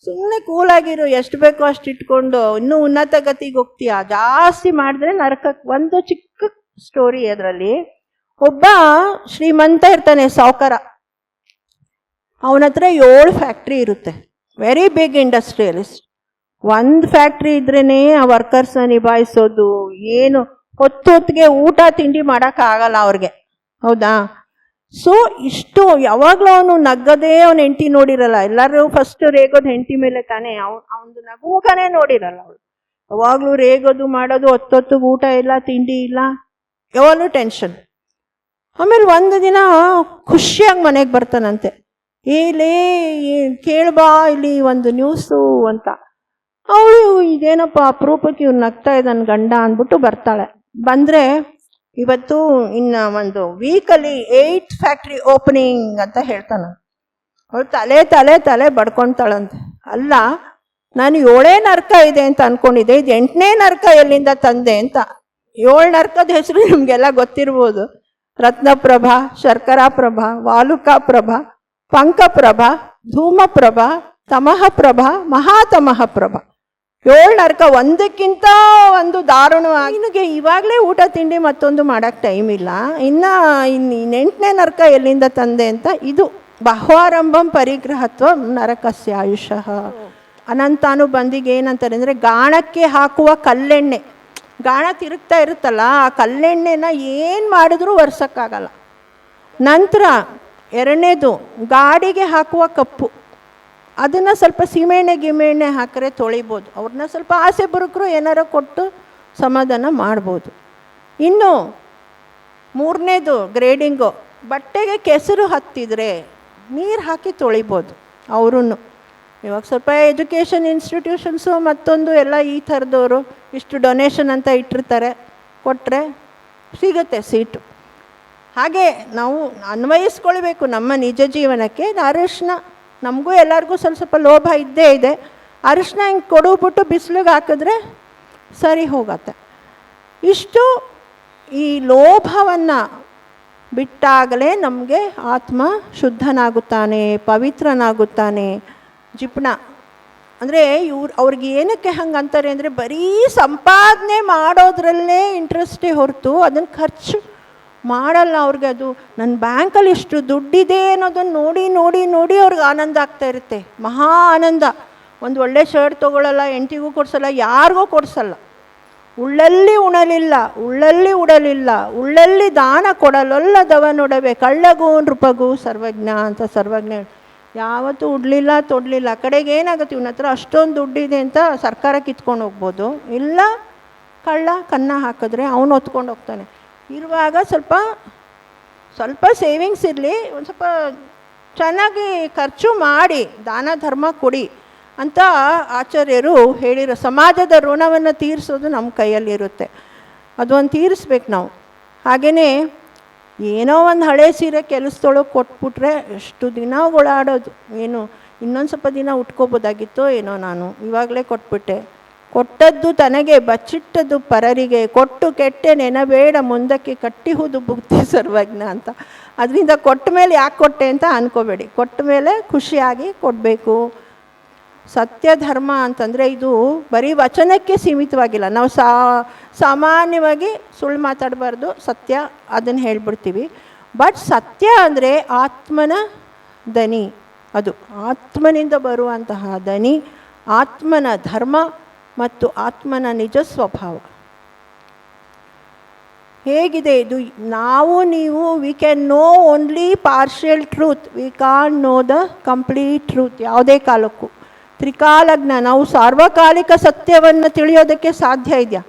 ಸುಮ್ಮನೆ ಕೂಲಾಗಿರು, ಎಷ್ಟು ಬೇಕೋ ಅಷ್ಟು ಇಟ್ಕೊಂಡು ಇನ್ನೂ ಉನ್ನತ ಗತಿಗೆ ಹೋಗ್ತೀಯ. ಜಾಸ್ತಿ ಮಾಡಿದ್ರೆ ನರಕಕ್ಕೆ. ಒಂದು ಚಿಕ್ಕ ಸ್ಟೋರಿ, ಅದರಲ್ಲಿ ಒಬ್ಬ ಶ್ರೀಮಂತ ಇರ್ತಾನೆ, ಸಾವುಕಾರ. ಅವನ ಹತ್ರ 7 ಫ್ಯಾಕ್ಟ್ರಿ ಇರುತ್ತೆ, ವೆರಿ ಬಿಗ್ ಇಂಡಸ್ಟ್ರಿಯಲಿಸ್ಟ್. 1 ಫ್ಯಾಕ್ಟ್ರಿ ಇದ್ರೇನೆ ಆ ವರ್ಕರ್ಸ್ನ ನಿಭಾಯಿಸೋದು, ಏನು ಹೊತ್ತಿಗೆ ಊಟ ತಿಂಡಿ ಮಾಡೋಕ್ಕಾಗಲ್ಲ ಅವ್ರಿಗೆ, ಹೌದಾ? ಸೊ ಇಷ್ಟು ಯಾವಾಗಲೂ ಅವನು ನಗ್ಗದೇ ಅವನ ಹೆಂಡತಿ ನೋಡಿರಲ್ಲ. ಎಲ್ಲರೂ ಫಸ್ಟ್ ರೇಗೋದು ಹೆಂಡತಿ ಮೇಲೆ ತಾನೇ, ಅವನು ನಗುವನೇ ನೋಡಿರಲ್ಲ ಅವಳು. ಯಾವಾಗಲೂ ರೇಗೋದು ಮಾಡೋದು, ಹೊತ್ತೊತ್ತಿಗೆ ಊಟ ಇಲ್ಲ, ತಿಂಡಿ ಇಲ್ಲ, ಯಾವಾಗಲೂ ಟೆನ್ಷನ್. ಆಮೇಲೆ ಒಂದು ದಿನ ಖುಷಿಯಾಗಿ ಮನೆಗೆ ಬರ್ತಾನಂತೆ. ಏಲೇ ಕೇಳ್ಬಾ ಇಲ್ಲಿ ಒಂದು ನ್ಯೂಸು ಅಂತ. ಅವಳು ಇದೇನಪ್ಪ ಅಪರೂಪಕ್ಕೆ ಇವ್ನು ನಗ್ತಾ ಇದ್ದಾನೆ ಗಂಡ ಅಂದ್ಬಿಟ್ಟು ಬರ್ತಾಳೆ. ಬಂದರೆ ಇವತ್ತು ಇನ್ನು ಒಂದು ವೀಕಲ್ಲಿ 8 ಫ್ಯಾಕ್ಟ್ರಿ ಓಪನಿಂಗ್ ಅಂತ ಹೇಳ್ತಾನೆ. ಅವಳು ತಲೆ ಬಡ್ಕೊತಾಳಂತೆ. ಅಲ್ಲ, ನಾನು 7 ನರಕ ಇದೆ ಅಂತ ಅನ್ಕೊಂಡಿದ್ದೆ, ಇದು 8ನೇ ನರಕ ಎಲ್ಲಿಂದ ತಂದೆ ಅಂತ. 7 ನರಕದ ಹೆಸರು ನಿಮಗೆಲ್ಲ ಗೊತ್ತಿರ್ಬೋದು. ರತ್ನಪ್ರಭಾ, ಶರ್ಕರಾಪ್ರಭಾ, ವಾಲುಕಾಪ್ರಭಾ, ಪಂಕಪ್ರಭಾ, ಧೂಮಪ್ರಭಾ, ತಮಃಪ್ರಭಾ, ಮಹಾತಮಃಪ್ರಭಾ. 7 ನರಕ, ಒಂದಕ್ಕಿಂತ ಒಂದು ದಾರುಣವಾಗಿ. ನಿನಗೆ ಇವಾಗಲೇ ಊಟ ತಿಂಡಿ ಮತ್ತೊಂದು ಮಾಡಕ್ಕೆ ಟೈಮ್ ಇಲ್ಲ, ಇನ್ನು 8ನೇ ನರಕ ಎಲ್ಲಿಂದ ತಂದೆ ಅಂತ. ಇದು ಬಹ್ವಾರಂಭಂ ಪರಿಗ್ರಹತ್ವ ನರಕಸ್ಯ ಆಯುಷಃ. ಅನಂತಾನುಬಂಧಿಗೆ ಏನಂತಾರೆ ಅಂದರೆ, ಗಾಣಕ್ಕೆ ಹಾಕುವ ಕಲ್ಲೆಣ್ಣೆ, ಗಾಣ ತಿರುಗ್ತಾ ಇರುತ್ತಲ್ಲ, ಆ ಕಲ್ಲೆಣ್ಣೆನ ಏನು ಮಾಡಿದ್ರೂ ಒರೆಸೋಕ್ಕಾಗಲ್ಲ. ನಂತರ 2ನೇದು ಗಾಡಿಗೆ ಹಾಕುವ ಕಪ್ಪು, ಅದನ್ನು ಸ್ವಲ್ಪ ಸೀಮೆಣ್ಣೆ ಹಾಕಿದ್ರೆ ತೊಳಿಬೋದು. ಅವ್ರನ್ನ ಸ್ವಲ್ಪ ಆಸೆ ಬರುಕರು ಏನಾರು ಕೊಟ್ಟು ಸಮಾಧಾನ ಮಾಡ್ಬೋದು. ಇನ್ನು 3ನೇದು ಗ್ರೇಡಿಂಗು, ಬಟ್ಟೆಗೆ ಕೆಸರು ಹತ್ತಿದ್ರೆ ನೀರು ಹಾಕಿ ತೊಳಿಬೋದು ಅವರೂ. ಇವಾಗ ಸ್ವಲ್ಪ ಎಜುಕೇಷನ್ ಇನ್ಸ್ಟಿಟ್ಯೂಷನ್ಸು ಮತ್ತೊಂದು ಎಲ್ಲ ಈ ಥರದವರು ಇಷ್ಟು ಡೊನೇಷನ್ ಅಂತ ಇಟ್ಟಿರ್ತಾರೆ, ಕೊಟ್ಟರೆ ಸಿಗುತ್ತೆ ಸೀಟು. ಹಾಗೆ ನಾವು ಅನ್ವಯಿಸ್ಕೊಳ್ಬೇಕು ನಮ್ಮ ನಿಜ ಜೀವನಕ್ಕೆ. ಅರಿಶಿನ ನಮಗೂ ಎಲ್ಲರಿಗೂ ಸ್ವಲ್ಪ ಸ್ವಲ್ಪ ಲೋಭ ಇದ್ದೇ ಇದೆ. ಅರಿಶಿನ ಹಿಂಗೆ ಕೊಡುಬಿಟ್ಟು ಬಿಸಿಲಿಗೆ ಹಾಕಿದ್ರೆ ಸರಿ ಹೋಗತ್ತೆ. ಇಷ್ಟು ಈ ಲೋಭವನ್ನು ಬಿಟ್ಟಾಗಲೇ ನಮಗೆ ಆತ್ಮ ಶುದ್ಧನಾಗುತ್ತಾನೆ, ಪವಿತ್ರನಾಗುತ್ತಾನೆ. ಜಿಪುಣ ಅಂದರೆ ಅವ್ರಿಗೆ ಏನಕ್ಕೆ ಹಂಗೆ ಅಂತಾರೆ ಅಂದರೆ ಬರೀ ಸಂಪಾದನೆ ಮಾಡೋದ್ರಲ್ಲೇ ಇಂಟ್ರೆಸ್ಟೇ ಹೊರತು ಅದನ್ನು ಖರ್ಚು ಮಾಡಲ್ಲ. ಅವ್ರಿಗೆ ಅದು ನನ್ನ ಬ್ಯಾಂಕಲ್ಲಿ ಇಷ್ಟು ದುಡ್ಡಿದೆ ಅನ್ನೋದನ್ನು ನೋಡಿ ನೋಡಿ ನೋಡಿ ಅವ್ರಿಗೆ ಆನಂದ ಆಗ್ತಾ ಇರುತ್ತೆ, ಮಹಾ ಆನಂದ. ಒಂದು ಒಳ್ಳೆ ಶರ್ಟ್ ತೊಗೊಳ್ಳಲ್ಲ, ಹೆಂಡತಿಗೂ ಕೊಡಿಸಲ್ಲ, ಯಾರಿಗೂ ಕೊಡಿಸಲ್ಲ. ಉಳ್ಳಲ್ಲಿ ಉಣಲಿಲ್ಲ, ಉಳ್ಳಲ್ಲಿ ಉಡಲಿಲ್ಲ, ಉಳ್ಳಲ್ಲಿ ದಾನ ಕೊಡಲೊಲ್ಲದವನೊಡವೆ, ಕಳ್ಳಗೂ ನೃಪಗೂ ಸರ್ವಜ್ಞ ಅಂತ ಸರ್ವಜ್ಞ. ಯಾವತ್ತೂ ಉಡಲಿಲ್ಲ ತೊಡಲಿಲ್ಲ. ಕಡೆಗೆ ಏನಾಗುತ್ತೆ, ಇವನ ಹತ್ರ ಅಷ್ಟೊಂದು ದುಡ್ಡಿದೆ ಅಂತ ಸರ್ಕಾರ ಕಿತ್ಕೊಂಡು ಹೋಗ್ಬೋದು, ಇಲ್ಲ ಕಳ್ಳ ಕನ್ನ ಹಾಕಿದ್ರೆ ಅವನು ಹೊತ್ಕೊಂಡು ಹೋಗ್ತಾನೆ. ಇರುವಾಗ ಸ್ವಲ್ಪ ಸೇವಿಂಗ್ಸ್ ಇರಲಿ, ಒಂದು ಸ್ವಲ್ಪ ಚೆನ್ನಾಗಿ ಖರ್ಚು ಮಾಡಿ ದಾನ ಧರ್ಮ ಕೊಡಿ ಅಂತ ಆಚಾರ್ಯರು ಹೇಳಿರೋ. ಸಮಾಜದ ಋಣವನ್ನು ತೀರಿಸೋದು ನಮ್ಮ ಕೈಯಲ್ಲಿರುತ್ತೆ, ಅದು ಒಂದು ತೀರಿಸ್ಬೇಕು ನಾವು. ಹಾಗೆಯೇ ಏನೋ ಒಂದು ಹಳೆ ಸೀರೆ ಕೆಲಸದೊಳಗೆ ಕೊಟ್ಬಿಟ್ರೆ ಎಷ್ಟು ದಿನ ಓಡಾಡೋದು, ಏನು ಇನ್ನೊಂದು ಸ್ವಲ್ಪ ದಿನ ಉಟ್ಕೋಬೋದಾಗಿತ್ತೋ ಏನೋ, ನಾನು ಇವಾಗಲೇ ಕೊಟ್ಬಿಟ್ಟೆ. ಕೊಟ್ಟದ್ದು ತನಗೆ ಬಚ್ಚಿಟ್ಟದ್ದು ಪರರಿಗೆ, ಕೊಟ್ಟು ಕೆಟ್ಟೆ ನೆನಬೇಡ ಮುಂದಕ್ಕೆ ಕಟ್ಟಿಹುದು ಬುದ್ಧಿ ಸರ್ವಜ್ಞ ಅಂತ. ಅದರಿಂದ ಕೊಟ್ಟ ಮೇಲೆ ಯಾಕೆ ಕೊಟ್ಟೆ ಅಂತ ಅಂದ್ಕೋಬೇಡಿ, ಕೊಟ್ಟ ಮೇಲೆ ಖುಷಿಯಾಗಿ ಕೊಡಬೇಕು. ಸತ್ಯ ಧರ್ಮ ಅಂತಂದರೆ ಇದು ಬರೀ ವಚನಕ್ಕೆ ಸೀಮಿತವಾಗಿಲ್ಲ. ನಾವು ಸಾಮಾನ್ಯವಾಗಿ ಸುಳ್ಳು ಮಾತಾಡಬಾರ್ದು, ಸತ್ಯ ಅದನ್ನು ಹೇಳ್ಬಿಡ್ತೀವಿ. ಬಟ್ ಸತ್ಯ ಅಂದರೆ ಆತ್ಮನ ದನಿ, ಅದು ಆತ್ಮನಿಂದ ಬರುವಂತಹ ದನಿ, ಆತ್ಮನ ಧರ್ಮ ಮತ್ತು ಆತ್ಮನ ನಿಜ ಸ್ವಭಾವ ಹೇಗಿದೆ ಇದು. ನಾವು ನೀವು we can know only partial truth, we can know the complete truth ಯಾವುದೇ ಕಾಲಕ್ಕೂ. ತ್ರಿಕಾಲಜ್ಞ, ನಾವು ಸಾರ್ವಕಾಲಿಕ ಸತ್ಯವನ್ನು ತಿಳಿಯೋದಕ್ಕೆ ಸಾಧ್ಯ ಇದೆಯಾ?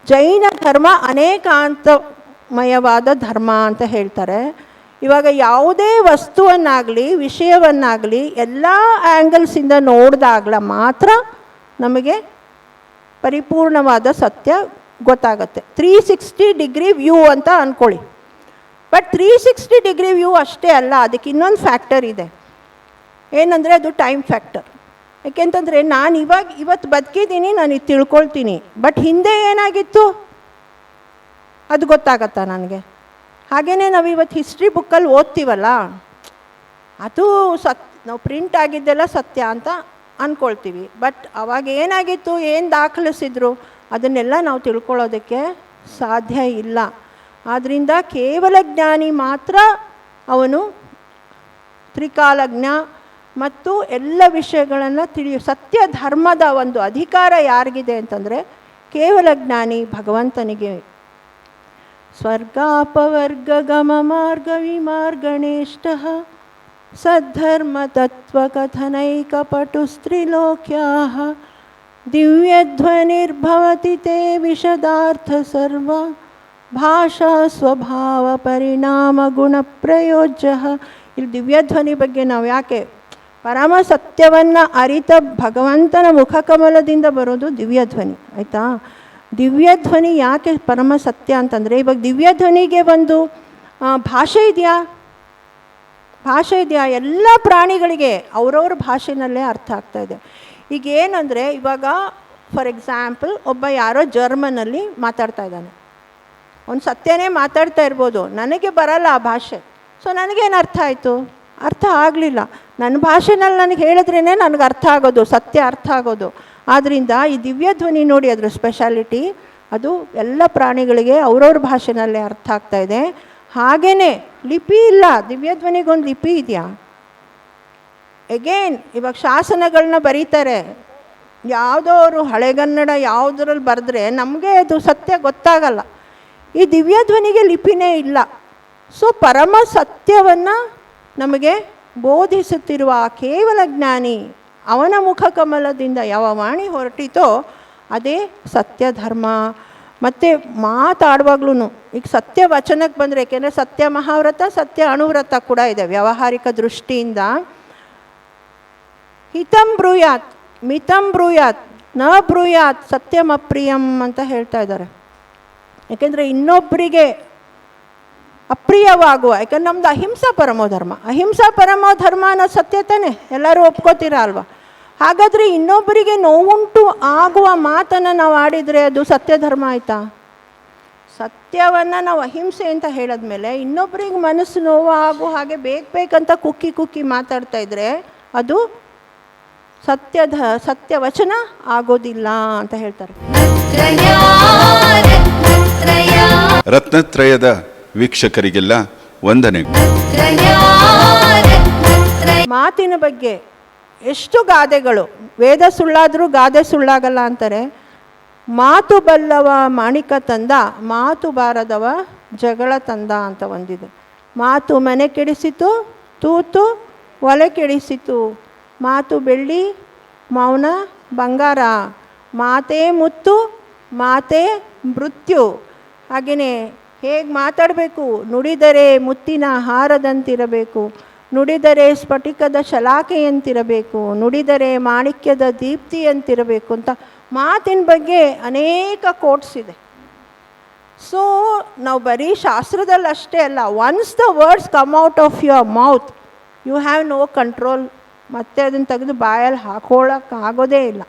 ಜೈನ ಧರ್ಮ ಅನೇಕಾಂತಮಯವಾದ ಧರ್ಮ ಅಂತ ಹೇಳ್ತಾರೆ. ಇವಾಗ ಯಾವುದೇ ವಸ್ತುವನ್ನಾಗಲಿ ವಿಷಯವನ್ನಾಗಲಿ ಎಲ್ಲ ಆ್ಯಂಗಲ್ಸಿಂದ ನೋಡಿದಾಗಲ ಮಾತ್ರ ನಮಗೆ ಪರಿಪೂರ್ಣವಾದ ಸತ್ಯ ಗೊತ್ತಾಗುತ್ತೆ. 360 ಡಿಗ್ರಿ ವ್ಯೂ ಅಂತ ಅಂದ್ಕೊಳ್ಳಿ. ಬಟ್ 360 ಡಿಗ್ರಿ ವ್ಯೂ ಅಷ್ಟೇ ಅಲ್ಲ, ಅದಕ್ಕೆ ಇನ್ನೊಂದು ಫ್ಯಾಕ್ಟರ್ ಇದೆ. ಏನಂದರೆ ಅದು ಟೈಮ್ ಫ್ಯಾಕ್ಟರ್. ಯಾಕೆಂತಂದರೆ ನಾನು ಇವತ್ತು ಬದುಕಿದ್ದೀನಿ, ನಾನು ಇದು ತಿಳ್ಕೊಳ್ತೀನಿ, ಬಟ್ ಹಿಂದೆ ಏನಾಗಿತ್ತು ಅದು ಗೊತ್ತಾಗತ್ತಾ ನನಗೆ? ಹಾಗೆಯೇ ನಾವು ಇವತ್ತು ಹಿಸ್ಟ್ರಿ ಬುಕ್ಕಲ್ಲಿ ಓದ್ತೀವಲ್ಲ, ಅದು ನಾವು ಪ್ರಿಂಟ್ ಆಗಿದ್ದೆಲ್ಲ ಸತ್ಯ ಅಂತ ಅಂದ್ಕೊಳ್ತೀವಿ. ಬಟ್ ಅವಾಗ ಏನಾಗಿತ್ತು, ಏನು ದಾಖಲಿಸಿದ್ರು ಅದನ್ನೆಲ್ಲ ನಾವು ತಿಳ್ಕೊಳ್ಳೋದಕ್ಕೆ ಸಾಧ್ಯ ಇಲ್ಲ. ಆದ್ದರಿಂದ ಕೇವಲ ಜ್ಞಾನಿ ಮಾತ್ರ ಅವನು ತ್ರಿಕಾಲಜ್ಞ ಮತ್ತು ಎಲ್ಲ ವಿಷಯಗಳನ್ನು ಸತ್ಯ ಧರ್ಮದ ಒಂದು ಅಧಿಕಾರ ಯಾರಿಗಿದೆ ಅಂತಂದರೆ ಕೇವಲ ಜ್ಞಾನಿ ಭಗವಂತನಿಗೆ. ಸ್ವರ್ಗಾಪವರ್ಗಗಮ ಮಾರ್ಗ ವಿಮಾರ್ಗಣೇಷ್ಟ ಸದ್ಧರ್ಮ ತತ್ವಕಥನೈಕಪಟುಸ್ತ್ರಿಲೋಕ್ಯಾ ದಿವ್ಯಧ್ವನಿರ್ಭವತಿ ತೇ ವಿಶದಾರ್ಥ ಸರ್ವ ಭಾಷಾ ಸ್ವಭಾವ ಪರಿಣಾಮ ಗುಣ ಪ್ರಯೋಜ್ಯ. ಇಲ್ಲಿ ದಿವ್ಯಧ್ವನಿ ಬಗ್ಗೆ ನಾವು ಯಾಕೆ, ಪರಮ ಸತ್ಯವನ್ನು ಅರಿತ ಭಗವಂತನ ಮುಖಕಮಲದಿಂದ ಬರೋದು ದಿವ್ಯಧ್ವನಿ, ಆಯಿತಾ? ದಿವ್ಯಧ್ವನಿ ಯಾಕೆ ಪರಮ ಸತ್ಯ ಅಂತಂದರೆ, ಇವಾಗ ದಿವ್ಯಧ್ವನಿಗೆ ಒಂದು ಭಾಷೆ ಇದೆಯಾ? ಭಾಷೆ ಇದೆಯಾ? ಎಲ್ಲ ಪ್ರಾಣಿಗಳಿಗೆ ಅವ್ರವ್ರ ಭಾಷೆನಲ್ಲೇ ಅರ್ಥ ಆಗ್ತಾಯಿದೆ. ಈಗ ಏನಂದರೆ, ಇವಾಗ ಫಾರ್ ಎಕ್ಸಾಂಪಲ್ ಒಬ್ಬ ಯಾರೋ ಜರ್ಮನಲ್ಲಿ ಮಾತಾಡ್ತಾ ಇದ್ದಾನೆ, ಅವ್ನು ಸತ್ಯನೇ ಮಾತಾಡ್ತಾ ಇರ್ಬೋದು, ನನಗೆ ಬರಲ್ಲ ಆ ಭಾಷೆ. ಸೊ ನನಗೇನು ಅರ್ಥ ಆಯಿತು? ಅರ್ಥ ಆಗಲಿಲ್ಲ. ನನ್ನ ಭಾಷೆನಲ್ಲಿ ನನಗೆ ಹೇಳಿದ್ರೇ ನನಗೆ ಅರ್ಥ ಆಗೋದು, ಸತ್ಯ ಅರ್ಥ ಆಗೋದು. ಆದ್ದರಿಂದ ಈ ದಿವ್ಯಧ್ವನಿ ನೋಡಿ, ಅದರ ಸ್ಪೆಷಾಲಿಟಿ ಅದು ಎಲ್ಲ ಪ್ರಾಣಿಗಳಿಗೆ ಅವ್ರವ್ರ ಭಾಷೆನಲ್ಲೇ ಅರ್ಥ ಆಗ್ತಾಯಿದೆ. ಹಾಗೆಯೇ ಲಿಪಿ ಇಲ್ಲ, ದಿವ್ಯಧ್ವನಿಗೊಂದು ಲಿಪಿ ಇದೆಯಾ? ಎಗೇನ್ ಇವಾಗ ಶಾಸನಗಳನ್ನ ಬರೀತಾರೆ, ಯಾವುದೋ ಅವರು ಹಳೆಗನ್ನಡ ಯಾವುದ್ರಲ್ಲಿ ಬರೆದ್ರೆ ನಮಗೆ ಅದು ಸತ್ಯ ಗೊತ್ತಾಗಲ್ಲ. ಈ ದಿವ್ಯಧ್ವನಿಗೆ ಲಿಪಿನೇ ಇಲ್ಲ. ಸೊ ಪರಮ ಸತ್ಯವನ್ನು ನಮಗೆ ಬೋಧಿಸುತ್ತಿರುವ ಕೇವಲ ಜ್ಞಾನಿ, ಅವನ ಮುಖಕಮಲದಿಂದ ಯಾವ ವಾಣಿ ಹೊರಟಿತೋ ಅದೇ ಸತ್ಯ ಧರ್ಮ ಮತ್ತು ಮಾತಾಡುವಾಗ್ಲೂ ಈಗ ಸತ್ಯ ವಚನಕ್ಕೆ ಬಂದರೆ, ಏಕೆಂದರೆ ಸತ್ಯ ಮಹಾವ್ರತ, ಸತ್ಯ ಅಣುವ್ರತ ಕೂಡ ಇದೆ ವ್ಯಾವಹಾರಿಕ ದೃಷ್ಟಿಯಿಂದ. ಹಿತಂ ಬ್ರೂಯಾತ್ ಮಿತಂ ಬ್ರೂಯಾತ್ ನ ಬ್ರೂಯಾತ್ ಸತ್ಯಂ ಅಪ್ರಿಯಂ ಅಂತ ಹೇಳ್ತಾ ಇದ್ದಾರೆ. ಯಾಕೆಂದರೆ ಇನ್ನೊಬ್ಬರಿಗೆ ಅಪ್ರಿಯವಾಗುವ, ಯಾಕಂದ್ರೆ ನಮ್ಮದು ಅಹಿಂಸಾ ಪರಮೋ ಧರ್ಮ. ಅಹಿಂಸಾ ಪರಮೋ ಧರ್ಮ ಅನ್ನೋ ಸತ್ಯತಾನೆ ಎಲ್ಲರೂ ಒಪ್ಕೋತೀರ ಅಲ್ವಾ? ಹಾಗಾದರೆ ಇನ್ನೊಬ್ಬರಿಗೆ ನೋವುಂಟು ಆಗುವ ಮಾತನ್ನು ನಾವು ಆಡಿದರೆ ಅದು ಸತ್ಯ ಧರ್ಮ ಆಯಿತಾ? ಸತ್ಯವನ್ನು ನಾವು ಅಹಿಂಸೆ ಅಂತ ಹೇಳಿದ್ಮೇಲೆ ಇನ್ನೊಬ್ಬರಿಗೆ ಮನಸ್ಸು ನೋವು ಆಗು ಹಾಗೆ ಬೇಕಂತ ಕುಕ್ಕಿ ಮಾತಾಡ್ತಾ ಇದ್ದರೆ ಅದು ಸತ್ಯ ವಚನ ಆಗೋದಿಲ್ಲ ಅಂತ ಹೇಳ್ತಾರೆ. ರತ್ನತ್ರಯದ ವೀಕ್ಷಕರಿಗೆಲ್ಲ ವಂದನೆ. ಮಾತಿನ ಬಗ್ಗೆ ಎಷ್ಟು ಗಾದೆಗಳು, ವೇದ ಸುಳ್ಳಾದರೂ ಗಾದೆ ಸುಳ್ಳಾಗಲ್ಲ ಅಂತಾರೆ. ಮಾತು ಬಲ್ಲವ ಮಾಣಿಕ ತಂದ, ಮಾತು ಬಾರದವ ಜಗಳ ತಂದ ಅಂತ ಒಂದಿದೆ. ಮಾತು ಮನೆ ಕೆಡಿಸಿತು, ತೂತು ಒಲೆ ಕೆಡಿಸಿತು. ಮಾತು ಬೆಳ್ಳಿ, ಮೌನ ಬಂಗಾರ. ಮಾತೇ ಮುತ್ತು, ಮಾತೇ ಮೃತ್ಯು. ಹಾಗೆಯೇ ಹೇಗೆ ಮಾತಾಡಬೇಕು? ನುಡಿದರೆ ಮುತ್ತಿನ ಹಾರದಂತಿರಬೇಕು, ನುಡಿದರೆ ಸ್ಫಟಿಕದ ಶಲಾಕೆಯಂತಿರಬೇಕು, ನುಡಿದರೆ ಮಾಣಿಕ್ಯದ ದೀಪ್ತಿಯಂತಿರಬೇಕು ಅಂತ ಮಾತಿನ ಬಗ್ಗೆ ಅನೇಕ ಕೋಟ್ಸ್ ಇದೆ. ಸೊ ನಾವು ಬರೀ ಶಾಸ್ತ್ರದಲ್ಲಿ ಅಷ್ಟೇ ಅಲ್ಲ, once the words come out of your mouth you have no control. ಮತ್ತೆ ಅದನ್ನು ತೆಗೆದು ಬಾಯಲ್ಲಿ ಹಾಕೊಳ್ಳೋಕ್ಕಾಗೋದೇ ಇಲ್ಲ.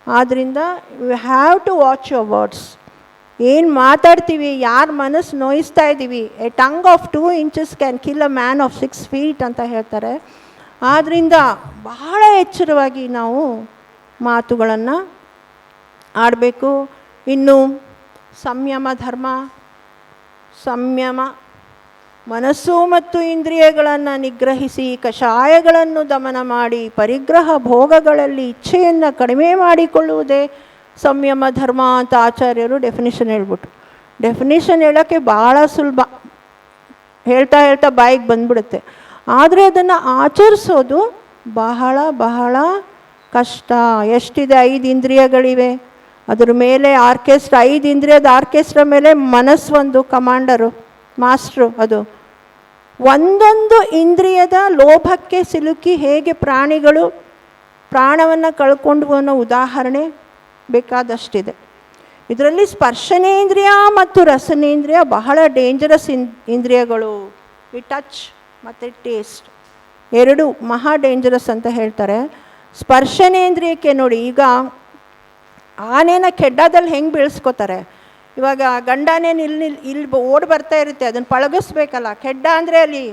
ಆದ್ದರಿಂದ you have to watch your words. ಏನು ಮಾತಾಡ್ತೀವಿ, ಯಾರ ಮನಸ್ಸು ನೋಯಿಸ್ತಾ ಇದ್ದೀವಿ. A tongue of 2 inches can kill a man of 6 feet ಅಂತ ಹೇಳ್ತಾರೆ. ಆದ್ದರಿಂದ ಬಹಳ ಎಚ್ಚರವಾಗಿ ನಾವು ಮಾತುಗಳನ್ನು ಆಡಬೇಕು. ಇನ್ನು ಸಂಯಮ ಧರ್ಮ, ಸಂಯಮ ಮನಸ್ಸು ಮತ್ತು ಇಂದ್ರಿಯಗಳನ್ನು ನಿಗ್ರಹಿಸಿ ಕಷಾಯಗಳನ್ನು ದಮನ ಮಾಡಿ ಪರಿಗ್ರಹ ಭೋಗಗಳಲ್ಲಿ ಇಚ್ಛೆಯನ್ನು ಕಡಿಮೆ ಮಾಡಿಕೊಳ್ಳುವುದೇ ಸಂಯಮ ಧರ್ಮ ಅಂತ ಆಚಾರ್ಯರು ಡೆಫಿನಿಷನ್ ಹೇಳ್ಬಿಟ್ರು. ಡೆಫಿನಿಷನ್ ಹೇಳೋಕ್ಕೆ ಭಾಳ ಸುಲಭ, ಹೇಳ್ತಾ ಬಾಯಿಗೆ ಬಂದ್ಬಿಡುತ್ತೆ. ಆದರೆ ಅದನ್ನು ಆಚರಿಸೋದು ಬಹಳ ಬಹಳ ಕಷ್ಟ. ಎಷ್ಟಿದೆ? 5 ಇಂದ್ರಿಯಗಳಿವೆ. ಅದ್ರ ಮೇಲೆ ಆರ್ಕೆಸ್ಟ್ರಾ, 5 ಇಂದ್ರಿಯದ ಆರ್ಕೆಸ್ಟ್ರಾ ಮೇಲೆ ಮನಸ್ಸು ಒಂದು ಕಮಾಂಡರು, ಮಾಸ್ಟ್ರು. ಅದು ಒಂದೊಂದು ಇಂದ್ರಿಯದ ಲೋಭಕ್ಕೆ ಸಿಲುಕಿ ಹೇಗೆ ಪ್ರಾಣಿಗಳು ಪ್ರಾಣವನ್ನು ಕಳ್ಕೊಂಡು ಅನ್ನೋ ಉದಾಹರಣೆ ಬೇಕಾದಷ್ಟಿದೆ. ಇದರಲ್ಲಿ ಸ್ಪರ್ಶನೇಂದ್ರಿಯ ಮತ್ತು ರಸನೇಂದ್ರಿಯ ಬಹಳ ಡೇಂಜರಸ್ ಇಂದ್ರಿಯಗಳು. ಈ ಟಚ್ ಮತ್ತು ಟೇಸ್ಟ್ ಎರಡು ಮಹಾ ಡೇಂಜರಸ್ ಅಂತ ಹೇಳ್ತಾರೆ. ಸ್ಪರ್ಶನೇಂದ್ರಿಯಕ್ಕೆ ನೋಡಿ, ಈಗ ಆನೆನ ಕೆಡ್ಡದಲ್ಲಿ ಹೆಂಗೆ ಬೆಳೆಸ್ಕೋತಾರೆ. ಇವಾಗ ಗಂಡಾನೇನು ಇಲ್ಲಿ ಓಡಿ ಬರ್ತಾ ಇರುತ್ತೆ, ಅದನ್ನು ಪಳಗಿಸ್ಬೇಕಲ್ಲ. ಕೆಡ್ಡ ಅಂದರೆ ಅಲ್ಲಿ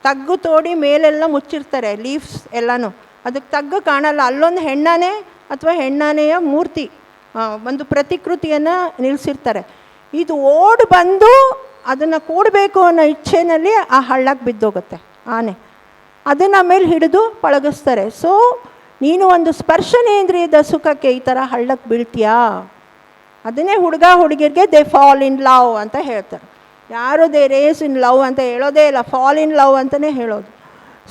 ತಗ್ಗು ತೋಡಿ ಮೇಲೆಲ್ಲ ಮುಚ್ಚಿರ್ತಾರೆ, ಲೀವ್ಸ್ ಎಲ್ಲನೂ. ಅದಕ್ಕೆ ತಗ್ಗು ಕಾಣಲ್ಲ. ಅಲ್ಲೊಂದು ಹೆಣ್ಣಾನೆ ಅಥವಾ ಹೆಣ್ಣಾನೆಯ ಮೂರ್ತಿ, ಒಂದು ಪ್ರತಿಕೃತಿಯನ್ನು ನಿಲ್ಲಿಸಿರ್ತಾರೆ. ಇದು ಓಡಿ ಬಂದು ಅದನ್ನು ಕೂಡಬೇಕು ಅನ್ನೋ ಇಚ್ಛೆಯಲ್ಲಿ ಆ ಹಳ್ಳಕ್ಕೆ ಬಿದ್ದೋಗುತ್ತೆ ಆನೆ. ಅದನ್ನು ಆಮೇಲೆ ಹಿಡಿದು ಪಳಗಿಸ್ತಾರೆ. ಸೊ ನೀನು ಒಂದು ಸ್ಪರ್ಶನೇಂದ್ರಿಯದ ಸುಖಕ್ಕೆ ಈ ಥರ ಹಳ್ಳಕ್ಕೆ ಬೀಳ್ತೀಯಾ? ಅದನ್ನೇ ಹುಡುಗಿರಿಗೆ ದೇ ಫಾಲ್ ಇನ್ ಲವ್ ಅಂತ ಹೇಳ್ತಾರೆ. ಯಾರು ದೇ ರೇಸ್ ಇನ್ ಲವ್ ಅಂತ ಹೇಳೋದೇ ಇಲ್ಲ, ಫಾಲ್ ಇನ್ ಲವ್ ಅಂತಲೇ ಹೇಳೋದು.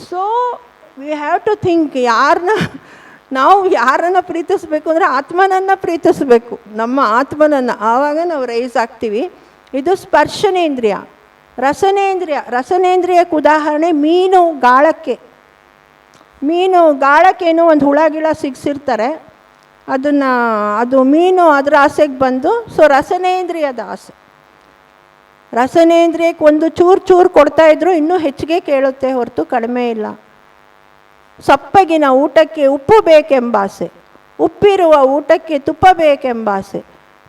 So we have to think, ನಾವು ಯಾರನ್ನು ಪ್ರೀತಿಸಬೇಕು ಅಂದರೆ ಆತ್ಮನನ್ನು ಪ್ರೀತಿಸಬೇಕು, ನಮ್ಮ ಆತ್ಮನನ್ನು. ಆವಾಗ ನಾವು ರೈಸ್ ಆಗ್ತೀವಿ. ಇದು ಸ್ಪರ್ಶನೇಂದ್ರಿಯ. ರಸನೇಂದ್ರಿಯಕ್ಕೆ ಉದಾಹರಣೆ ಮೀನು ಗಾಳಕ್ಕೇನೋ ಒಂದು ಹುಳ ಗಿಳ ಸಿಗ್ಸಿರ್ತಾರೆ, ಅದು ಮೀನು ಅದರ ಆಸೆಗೆ ಬಂದು, ಸೊ ರಸನೇಂದ್ರಿಯದ ಆಸೆ. ರಸನೇಂದ್ರಿಯಕ್ಕೆ ಒಂದು ಚೂರು ಕೊಡ್ತಾಯಿದ್ರು ಇನ್ನೂ ಹೆಚ್ಚಿಗೆ ಕೇಳುತ್ತೆ ಹೊರತು ಕಡಿಮೆ ಇಲ್ಲ. ಸಪ್ಪಗಿನ ಊಟಕ್ಕೆ ಉಪ್ಪು ಬೇಕೆಂಬಾಸೆ, ಉಪ್ಪಿರುವ ಊಟಕ್ಕೆ ತುಪ್ಪ ಬೇಕೆಂಬಾಸೆ,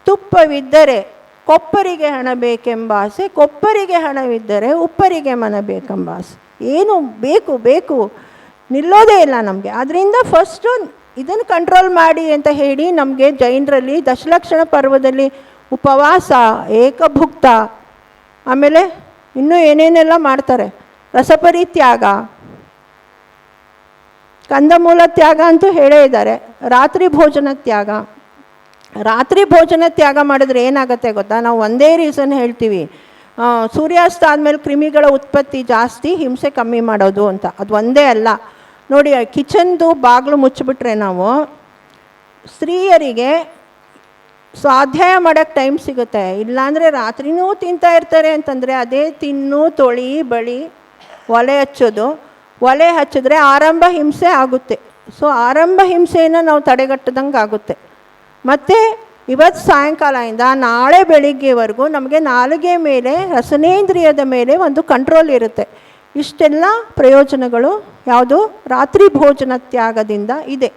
ತುಪ್ಪವಿದ್ದರೆ ಕೊಪ್ಪರಿಗೆ ಹಣ ಬೇಕೆಂಬಾಸೆ, ಕೊಪ್ಪರಿಗೆ ಹಣವಿದ್ದರೆ ಉಪ್ಪರಿಗೆ ಮನ ಬೇಕೆಂಬಾಸೆ. ಏನು ಬೇಕು ನಿಲ್ಲೋದೇ ಇಲ್ಲ ನಮಗೆ. ಆದ್ದರಿಂದ ಫಸ್ಟು ಇದನ್ನು ಕಂಟ್ರೋಲ್ ಮಾಡಿ ಅಂತ ಹೇಳಿ ನಮಗೆ ಜೈನರಲ್ಲಿ ದಶಲಕ್ಷಣ ಪರ್ವದಲ್ಲಿ ಉಪವಾಸ, ಏಕಭುಕ್ತ, ಆಮೇಲೆ ಇನ್ನೂ ಏನೇನೆಲ್ಲ ಮಾಡ್ತಾರೆ, ರಸಪರಿತ್ಯಾಗ, ಕಂದಮೂಲ ತ್ಯಾಗ ಅಂತೂ ಹೇಳೇ ಇದ್ದಾರೆ. ರಾತ್ರಿ ಭೋಜನ ತ್ಯಾಗ ಮಾಡಿದ್ರೆ ಏನಾಗುತ್ತೆ ಗೊತ್ತಾ? ನಾವು ಒಂದೇ ರೀಸನ್ ಹೇಳ್ತೀವಿ, ಸೂರ್ಯಾಸ್ತ ಆದಮೇಲೆ ಕ್ರಿಮಿಗಳ ಉತ್ಪತ್ತಿ ಜಾಸ್ತಿ, ಹಿಂಸೆ ಕಮ್ಮಿ ಮಾಡೋದು ಅಂತ. ಅದು ಒಂದೇ ಅಲ್ಲ ನೋಡಿ. ಕಿಚನ್ದು ಬಾಗಿಲು ಮುಚ್ಚಿಬಿಟ್ರೆ ನಾವು ಸ್ತ್ರೀಯರಿಗೆ ಸ್ವಾಧ್ಯಾಯ ಮಾಡೋಕ್ಕೆ ಟೈಮ್ ಸಿಗುತ್ತೆ. ಇಲ್ಲಾಂದರೆ ರಾತ್ರಿನೂ ತಿಂತಾ ಇರ್ತಾರೆ ಅಂತಂದರೆ ಅದೇ ತಿನ್ನು, ತೊಳಿ, ಬಳಿ, ಒಲೆ ಹಚ್ಚೋದು. ಒಲೆ ಹಚ್ಚಿದ್ರೆ ಆರಂಭ ಹಿಂಸೆ ಆಗುತ್ತೆ. ಸೊ ಆರಂಭ ಹಿಂಸೆಯನ್ನು ನಾವು ತಡೆಗಟ್ಟದಂಗೆ ಆಗುತ್ತೆ. ಮತ್ತು ಇವತ್ತು ಸಾಯಂಕಾಲದಿಂದ ನಾಳೆ ಬೆಳಿಗ್ಗೆವರೆಗೂ ನಮಗೆ ನಾಲಿಗೆ ಮೇಲೆ, ರಸನೇಂದ್ರಿಯದ ಮೇಲೆ ಒಂದು ಕಂಟ್ರೋಲ್ ಇರುತ್ತೆ. ಇಷ್ಟೆಲ್ಲ ಪ್ರಯೋಜನಗಳು ಯಾವುದು ರಾತ್ರಿ ಭೋಜನ ತ್ಯಾಗದಿಂದ ಇದೆ.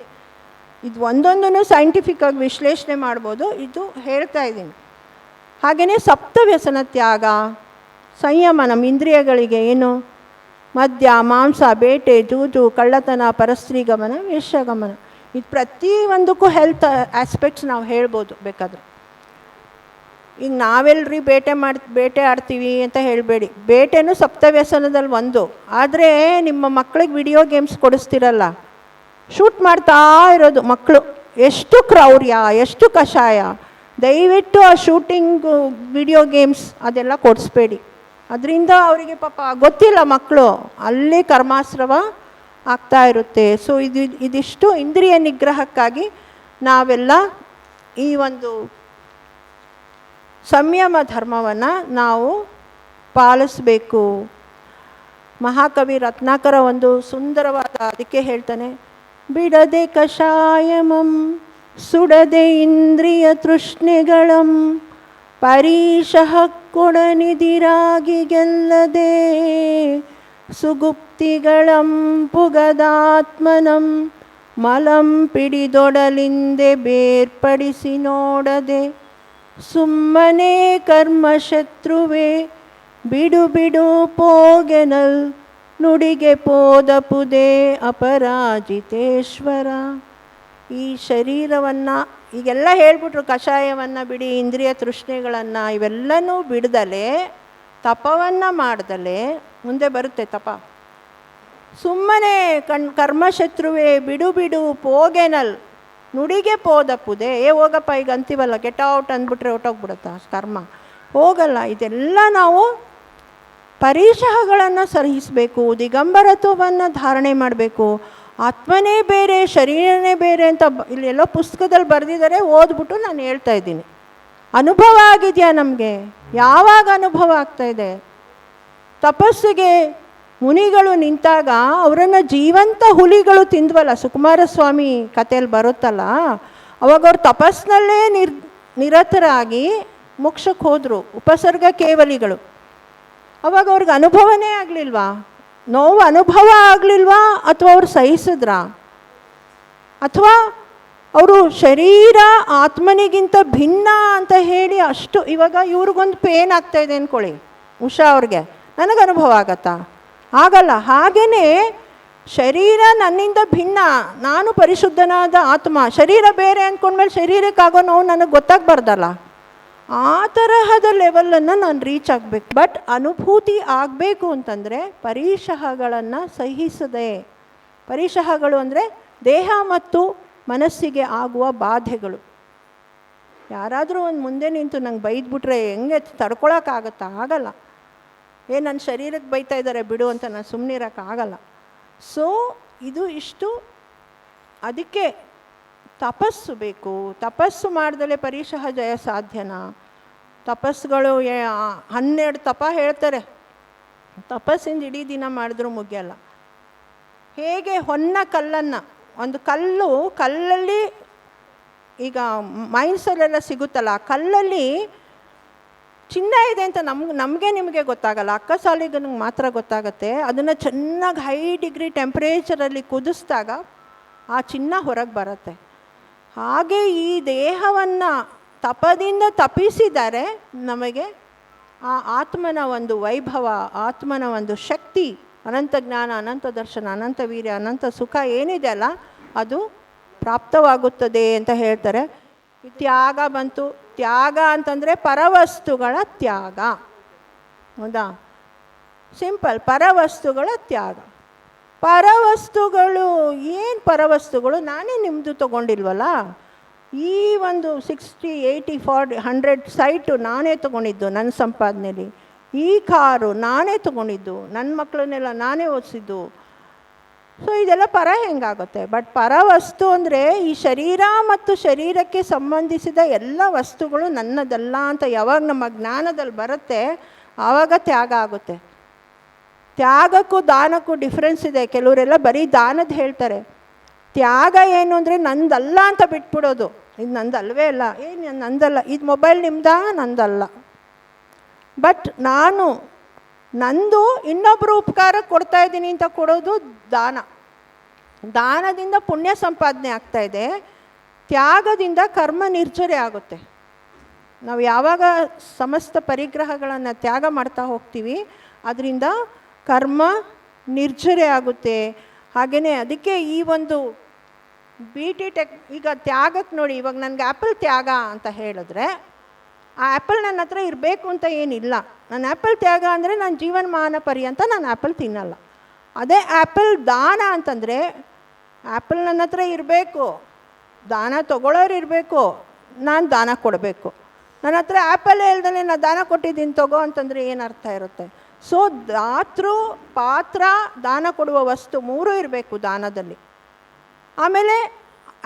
ಇದು ಒಂದೊಂದನ್ನು ಸೈಂಟಿಫಿಕ್ಕಾಗಿ ವಿಶ್ಲೇಷಣೆ ಮಾಡ್ಬೋದು, ಇದು ಹೇಳ್ತಾ ಇದ್ದೀನಿ. ಹಾಗೆಯೇ ಸಪ್ತವ್ಯಸನ ತ್ಯಾಗ, ಸಂಯಮ, ನಮ್ಮ ಇಂದ್ರಿಯಗಳಿಗೆ ಏನು ಮದ್ಯ, ಮಾಂಸ, ಬೇಟೆ, ಜೂಜು, ಕಳ್ಳತನ, ಪರಸ್ತ್ರೀ ಗಮನ, ವೇಶ್ಯಗಮನ, ಇದು ಪ್ರತಿಯೊಂದಕ್ಕೂ ಹೆಲ್ತ್ ಆಸ್ಪೆಕ್ಟ್ಸ್ ನಾವು ಹೇಳ್ಬೋದು ಬೇಕಾದರೆ. ಈಗ ನಾವೆಲ್ಲರಿ ಬೇಟೆ ಆಡ್ತೀವಿ ಅಂತ ಹೇಳಬೇಡಿ. ಬೇಟೆನೂ ಸಪ್ತವ್ಯಸನದಲ್ಲಿ ಒಂದು. ಆದರೆ ನಿಮ್ಮ ಮಕ್ಕಳಿಗೆ ವಿಡಿಯೋ ಗೇಮ್ಸ್ ಕೊಡಿಸ್ತಿರಲ್ಲ, ಶೂಟ್ ಮಾಡ್ತಾ ಇರೋದು ಮಕ್ಕಳು. ಎಷ್ಟು ಕ್ರೌರ್ಯ, ಎಷ್ಟು ಕಷಾಯ. ದಯವಿಟ್ಟು ಆ ಶೂಟಿಂಗು ವಿಡಿಯೋ ಗೇಮ್ಸ್ ಅದೆಲ್ಲ ಕೊಡಿಸ್ಬೇಡಿ. ಅದರಿಂದ ಅವರಿಗೆ ಪಾಪ ಗೊತ್ತಿಲ್ಲ ಮಕ್ಕಳು, ಅಲ್ಲಿ ಕರ್ಮಾಸ್ರವ ಆಗ್ತಾ ಇರುತ್ತೆ. ಸೊ ಇದಿಷ್ಟು ಇಂದ್ರಿಯ ನಿಗ್ರಹಕ್ಕಾಗಿ ನಾವೆಲ್ಲ ಈ ಒಂದು ಸಂಯಮ ಧರ್ಮವನ್ನು ನಾವು ಪಾಲಿಸಬೇಕು. ಮಹಾಕವಿ ರತ್ನಾಕರ ಒಂದು ಸುಂದರವಾದ ಅದಕ್ಕೆ ಹೇಳ್ತಾನೆ, ಬಿಡದೆ ಕಷಾಯಮಂ ಸುಡದೆ ಇಂದ್ರಿಯ ತೃಷ್ಣೆಗಳಂ ಪರೀಶಃ ಕೊಡನಿದಿರಾಗಿ ಗೆಲ್ಲದೆ ಸುಗುಪ್ತಿಗಳಂ ಪುಗದಾತ್ಮನಂ ಮಲಂ ಪಿಡಿದೊಡಲಿಂದೆ ಬೇರ್ಪಡಿಸಿ ನೋಡದೆ ಸುಮ್ಮನೆ ಕರ್ಮಶತ್ರುವೆ ಬಿಡು ಬಿಡು ಪೋಗೆನಲ್ ನುಡಿಗೆ ಪೋದಪುದೆ ಅಪರಾಜಿತೇಶ್ವರ. ಈ ಶರೀರವನ್ನು ಈಗೆಲ್ಲ ಹೇಳ್ಬಿಟ್ರು, ಕಷಾಯವನ್ನು ಬಿಡಿ, ಇಂದ್ರಿಯ ತೃಷ್ಣೆಗಳನ್ನು ಇವೆಲ್ಲನೂ ಬಿಡ್ದಲೆ, ತಪವನ್ನು ಮಾಡ್ದಲೆ ಮುಂದೆ ಬರುತ್ತೆ ತಪ. ಸುಮ್ಮನೆ ಕರ್ಮಶತ್ರುವೆ ಬಿಡು ಬಿಡು ಪೋಗೆನಲ್ ನುಡಿಗೆ ಪೋದಪುದೆ. ಹೋಗಪ್ಪ ಈಗ ಅಂತೀವಲ್ಲ, ಗೆಟ್ ಔಟ್ ಅಂದ್ಬಿಟ್ರೆ ಹೊಟ್ಟೋಗ್ಬಿಡುತ್ತಾ ಕರ್ಮ? ಹೋಗಲ್ಲ. ಇದೆಲ್ಲ ನಾವು ಪರಿಶಹಗಳನ್ನು ಸಹಿಸಬೇಕು, ದಿಗಂಬರತ್ವವನ್ನು ಧಾರಣೆ ಮಾಡಬೇಕು. ಆತ್ಮನೇ ಬೇರೆ, ಶರೀರನೇ ಬೇರೆ ಅಂತ ಇಲ್ಲೆಲ್ಲೋ ಪುಸ್ತಕದಲ್ಲಿ ಬರೆದಿದ್ದಾರೆ, ಓದ್ಬಿಟ್ಟು ನಾನು ಹೇಳ್ತಾ ಇದ್ದೀನಿ. ಅನುಭವ ಆಗಿದೆಯಾ ನಮಗೆ? ಯಾವಾಗ ಅನುಭವ ಆಗ್ತಾಯಿದೆ? ತಪಸ್ಸಿಗೆ ಮುನಿಗಳು ನಿಂತಾಗ ಅವರನ್ನು ಜೀವಂತ ಹುಲಿಗಳು ತಿಂದ್ವಲ್ಲ, ಸುಕುಮಾರಸ್ವಾಮಿ ಕಥೆಯಲ್ಲಿ ಬರುತ್ತಲ್ಲ, ಅವಾಗ ಅವ್ರು ತಪಸ್ಸಿನಲ್ಲೇ ನಿರತರಾಗಿ ಮೋಕ್ಷಕ್ಕೆ ಹೋದರು, ಉಪಸರ್ಗ ಕೇವಲಿಗಳು. ಅವಾಗ ಅವ್ರಿಗೆ ಅನುಭವನೇ ಆಗಲಿಲ್ವಾ? ನೋವು ಅನುಭವ ಆಗಲಿಲ್ವಾ? ಅಥವಾ ಅವ್ರು ಸಹಿಸಿದ್ರಾ? ಅಥವಾ ಅವರು ಶರೀರ ಆತ್ಮನಿಗಿಂತ ಭಿನ್ನ ಅಂತ ಹೇಳಿ ಅಷ್ಟು, ಇವಾಗ ಇವ್ರಿಗೊಂದು ಪೇನ್ ಆಗ್ತಾಯಿದೆ ಅಂದ್ಕೊಳ್ಳಿ, ಉಷಾ ಅವ್ರಿಗೆ, ನನಗೆ ಅನುಭವ ಆಗತ್ತಾ? ಆಗಲ್ಲ. ಹಾಗೆಯೇ ಶರೀರ ನನ್ನಿಂದ ಭಿನ್ನ, ನಾನು ಪರಿಶುದ್ಧನಾದ ಆತ್ಮ, ಶರೀರ ಬೇರೆ ಅಂದ್ಕೊಂಡ್ಮೇಲೆ ಶರೀರಕ್ಕಾಗೋ ನೋವು ನನಗೆ ಗೊತ್ತಾಗಬಾರ್ದಲ್ಲ. ಆ ತರಹದ ಲೆವೆಲನ್ನು ನಾನು ರೀಚ್ ಆಗಬೇಕು. ಬಟ್ ಅನುಭೂತಿ ಆಗಬೇಕು ಅಂತಂದರೆ ಪರಿಶಹಗಳನ್ನು ಸಹಿಸದೆ, ಪರಿಶಹಗಳು ಅಂದರೆ ದೇಹ ಮತ್ತು ಮನಸ್ಸಿಗೆ ಆಗುವ ಬಾಧೆಗಳು. ಯಾರಾದರೂ ಒಂದು ಮುಂದೆ ನಿಂತು ನಂಗೆ ಬೈದ್ಬಿಟ್ರೆ ಹೆಂಗೆ ತಡ್ಕೊಳಕ್ಕಾಗತ್ತಾ? ಆಗಲ್ಲ. ನನ್ನ ಶರೀರಕ್ಕೆ ಬೈತಾ ಇದ್ದಾರೆ ಬಿಡು ಅಂತ ನಾನು ಸುಮ್ಮನೆ ಇರೋಕ್ಕಾಗಲ್ಲ. ಸೊ ಇದು ಇಷ್ಟು. ಅದಕ್ಕೆ ತಪಸ್ಸು ಬೇಕು. ತಪಸ್ಸು ಮಾಡ್ದಲೇ ಪರಿಶಹ ಜಯ ಸಾಧ್ಯನಾ? ತಪಸ್ಸುಗಳು 12 ತಪ ಹೇಳ್ತಾರೆ. ತಪಸ್ಸಿಂದ ಇಡೀ ದಿನ ಮಾಡಿದ್ರೂ ಮುಗಿಯಲ್ಲ. ಹೇಗೆ ಹೊನ್ನ ಕಲ್ಲನ್ನು, ಒಂದು ಕಲ್ಲಲ್ಲಿ ಈಗ ಮೈನ್ಸಲ್ಲೆಲ್ಲ ಸಿಗುತ್ತಲ್ಲ, ಆ ಕಲ್ಲಲ್ಲಿ ಚಿನ್ನ ಇದೆ ಅಂತ ನಮಗೆ ನಿಮಗೆ ಗೊತ್ತಾಗಲ್ಲ, ಅಕ್ಕಸಾಲಿಗನಿಗೆ ಮಾತ್ರ ಗೊತ್ತಾಗತ್ತೆ. ಅದನ್ನು ಚೆನ್ನಾಗಿ ಹೈ ಡಿಗ್ರಿ ಟೆಂಪ್ರೇಚರಲ್ಲಿ ಕುದಿಸಿದಾಗ ಆ ಚಿನ್ನ ಹೊರಗೆ ಬರುತ್ತೆ. ಹಾಗೆ ಈ ದೇಹವನ್ನು ತಪದಿಂದ ತಪಿಸಿದರೆ ನಮಗೆ ಆ ಆತ್ಮನ ಒಂದು ವೈಭವ, ಆತ್ಮನ ಒಂದು ಶಕ್ತಿ, ಅನಂತ ಜ್ಞಾನ, ಅನಂತ ದರ್ಶನ, ಅನಂತ ವೀರ್ಯ, ಅನಂತ ಸುಖ ಏನಿದೆ ಅಲ್ಲ, ಅದು ಪ್ರಾಪ್ತವಾಗುತ್ತದೆ ಅಂತ ಹೇಳ್ತಾರೆ. ತ್ಯಾಗ ಬಂತು. ತ್ಯಾಗ ಅಂತಂದರೆ ಪರವಸ್ತುಗಳ ತ್ಯಾಗ. ಹೌದಾ? ಸಿಂಪಲ್, ಪರವಸ್ತುಗಳ ತ್ಯಾಗ. ಪರವಸ್ತುಗಳು ಏನು? ಪರವಸ್ತುಗಳು ನಾನೇ ನಿಮ್ಮದು ತೊಗೊಂಡಿಲ್ವಲ್ಲ. ಈ ಒಂದು 60, 80, 40, 100 ಸೈಟು ನಾನೇ ತೊಗೊಂಡಿದ್ದು ನನ್ನ ಸಂಪಾದನೆಯಲ್ಲಿ. ಈ ಕಾರು ನಾನೇ ತೊಗೊಂಡಿದ್ದು, ನನ್ನ ಮಕ್ಕಳನ್ನೆಲ್ಲ ನಾನೇ ಓದಿಸಿದ್ದು. ಸೊ ಇದೆಲ್ಲ ಪರ ಹೆಂಗಾಗುತ್ತೆ? ಬಟ್ ಪರವಸ್ತು ಅಂದರೆ ಈ ಶರೀರ ಮತ್ತು ಶರೀರಕ್ಕೆ ಸಂಬಂಧಿಸಿದ ಎಲ್ಲ ವಸ್ತುಗಳು ನನ್ನದಲ್ಲ ಅಂತ ಯಾವಾಗ ನಮ್ಮ ಜ್ಞಾನದಲ್ಲಿ ಬರುತ್ತೆ ಆವಾಗ ತ್ಯಾಗ ಆಗುತ್ತೆ. ತ್ಯಾಗಕ್ಕೂ ದಾನಕ್ಕೂ ಡಿಫ್ರೆನ್ಸ್ ಇದೆ. ಕೆಲವರೆಲ್ಲ ಬರೀ ದಾನದ ಹೇಳ್ತಾರೆ. ತ್ಯಾಗ ಏನು ಅಂದರೆ ನಂದಲ್ಲ ಅಂತ ಬಿಟ್ಬಿಡೋದು. ಇದು ನಂದಲ್ವೇ ಅಲ್ಲ, ನಂದಲ್ಲ, ಇದು ಮೊಬೈಲ್ ನಿಮ್ದಾ, ನಂದಲ್ಲ. ಬಟ್ ನಾನು ನಂದು ಇನ್ನೊಬ್ಬರು ಉಪಕಾರಕ್ಕೆ ಕೊಡ್ತಾಯಿದ್ದೀನಿ ಅಂತ ಕೊಡೋದು ದಾನ. ದಾನದಿಂದ ಪುಣ್ಯ ಸಂಪಾದನೆ ಆಗ್ತಾಯಿದೆ, ತ್ಯಾಗದಿಂದ ಕರ್ಮ ನಿರ್ಜರೆ ಆಗುತ್ತೆ. ನಾವು ಯಾವಾಗ ಸಮಸ್ತ ಪರಿಗ್ರಹಗಳನ್ನು ತ್ಯಾಗ ಮಾಡ್ತಾ ಹೋಗ್ತೀವಿ ಅದರಿಂದ ಕರ್ಮ ನಿರ್ಜರೆ ಆಗುತ್ತೆ. ಹಾಗೆಯೇ ಅದಕ್ಕೆ ಈ ಒಂದು BT ಟೆಕ್ ಈಗ ತ್ಯಾಗಕ್ಕೆ ನೋಡಿ, ಇವಾಗ ನನಗೆ ಆ್ಯಪಲ್ ತ್ಯಾಗ ಅಂತ ಹೇಳಿದ್ರೆ ಆ ಆ್ಯಪಲ್ ನನ್ನ ಹತ್ರ ಇರಬೇಕು ಅಂತ ಏನಿಲ್ಲ. ನನ್ನ ಆ್ಯಪಲ್ ತ್ಯಾಗ ಅಂದರೆ ನನ್ನ ಜೀವನಮಾನ ಪರ್ಯಂತ ನಾನು ಆ್ಯಪಲ್ ತಿನ್ನಲ್ಲ. ಅದೇ ಆ್ಯಪಲ್ ದಾನ ಅಂತಂದರೆ ಆ್ಯಪಲ್ ನನ್ನ ಹತ್ರ ಇರಬೇಕು, ದಾನ ತೊಗೊಳ್ಳೋರು ಇರಬೇಕು, ನಾನು ದಾನ ಕೊಡಬೇಕು. ನನ್ನ ಹತ್ರ ಆ್ಯಪಲ್ ಹೇಳ್ದಲೇ ನಾನು ದಾನ ಕೊಟ್ಟಿದ್ದೀನಿ ತಗೋ ಅಂತಂದರೆ ಏನು ಅರ್ಥ ಇರುತ್ತೆ? ಸೊ ದಾತೃ, ಪಾತ್ರ, ದಾನ ಕೊಡುವ ವಸ್ತು ಮೂರೂ ಇರಬೇಕು ದಾನದಲ್ಲಿ. ಆಮೇಲೆ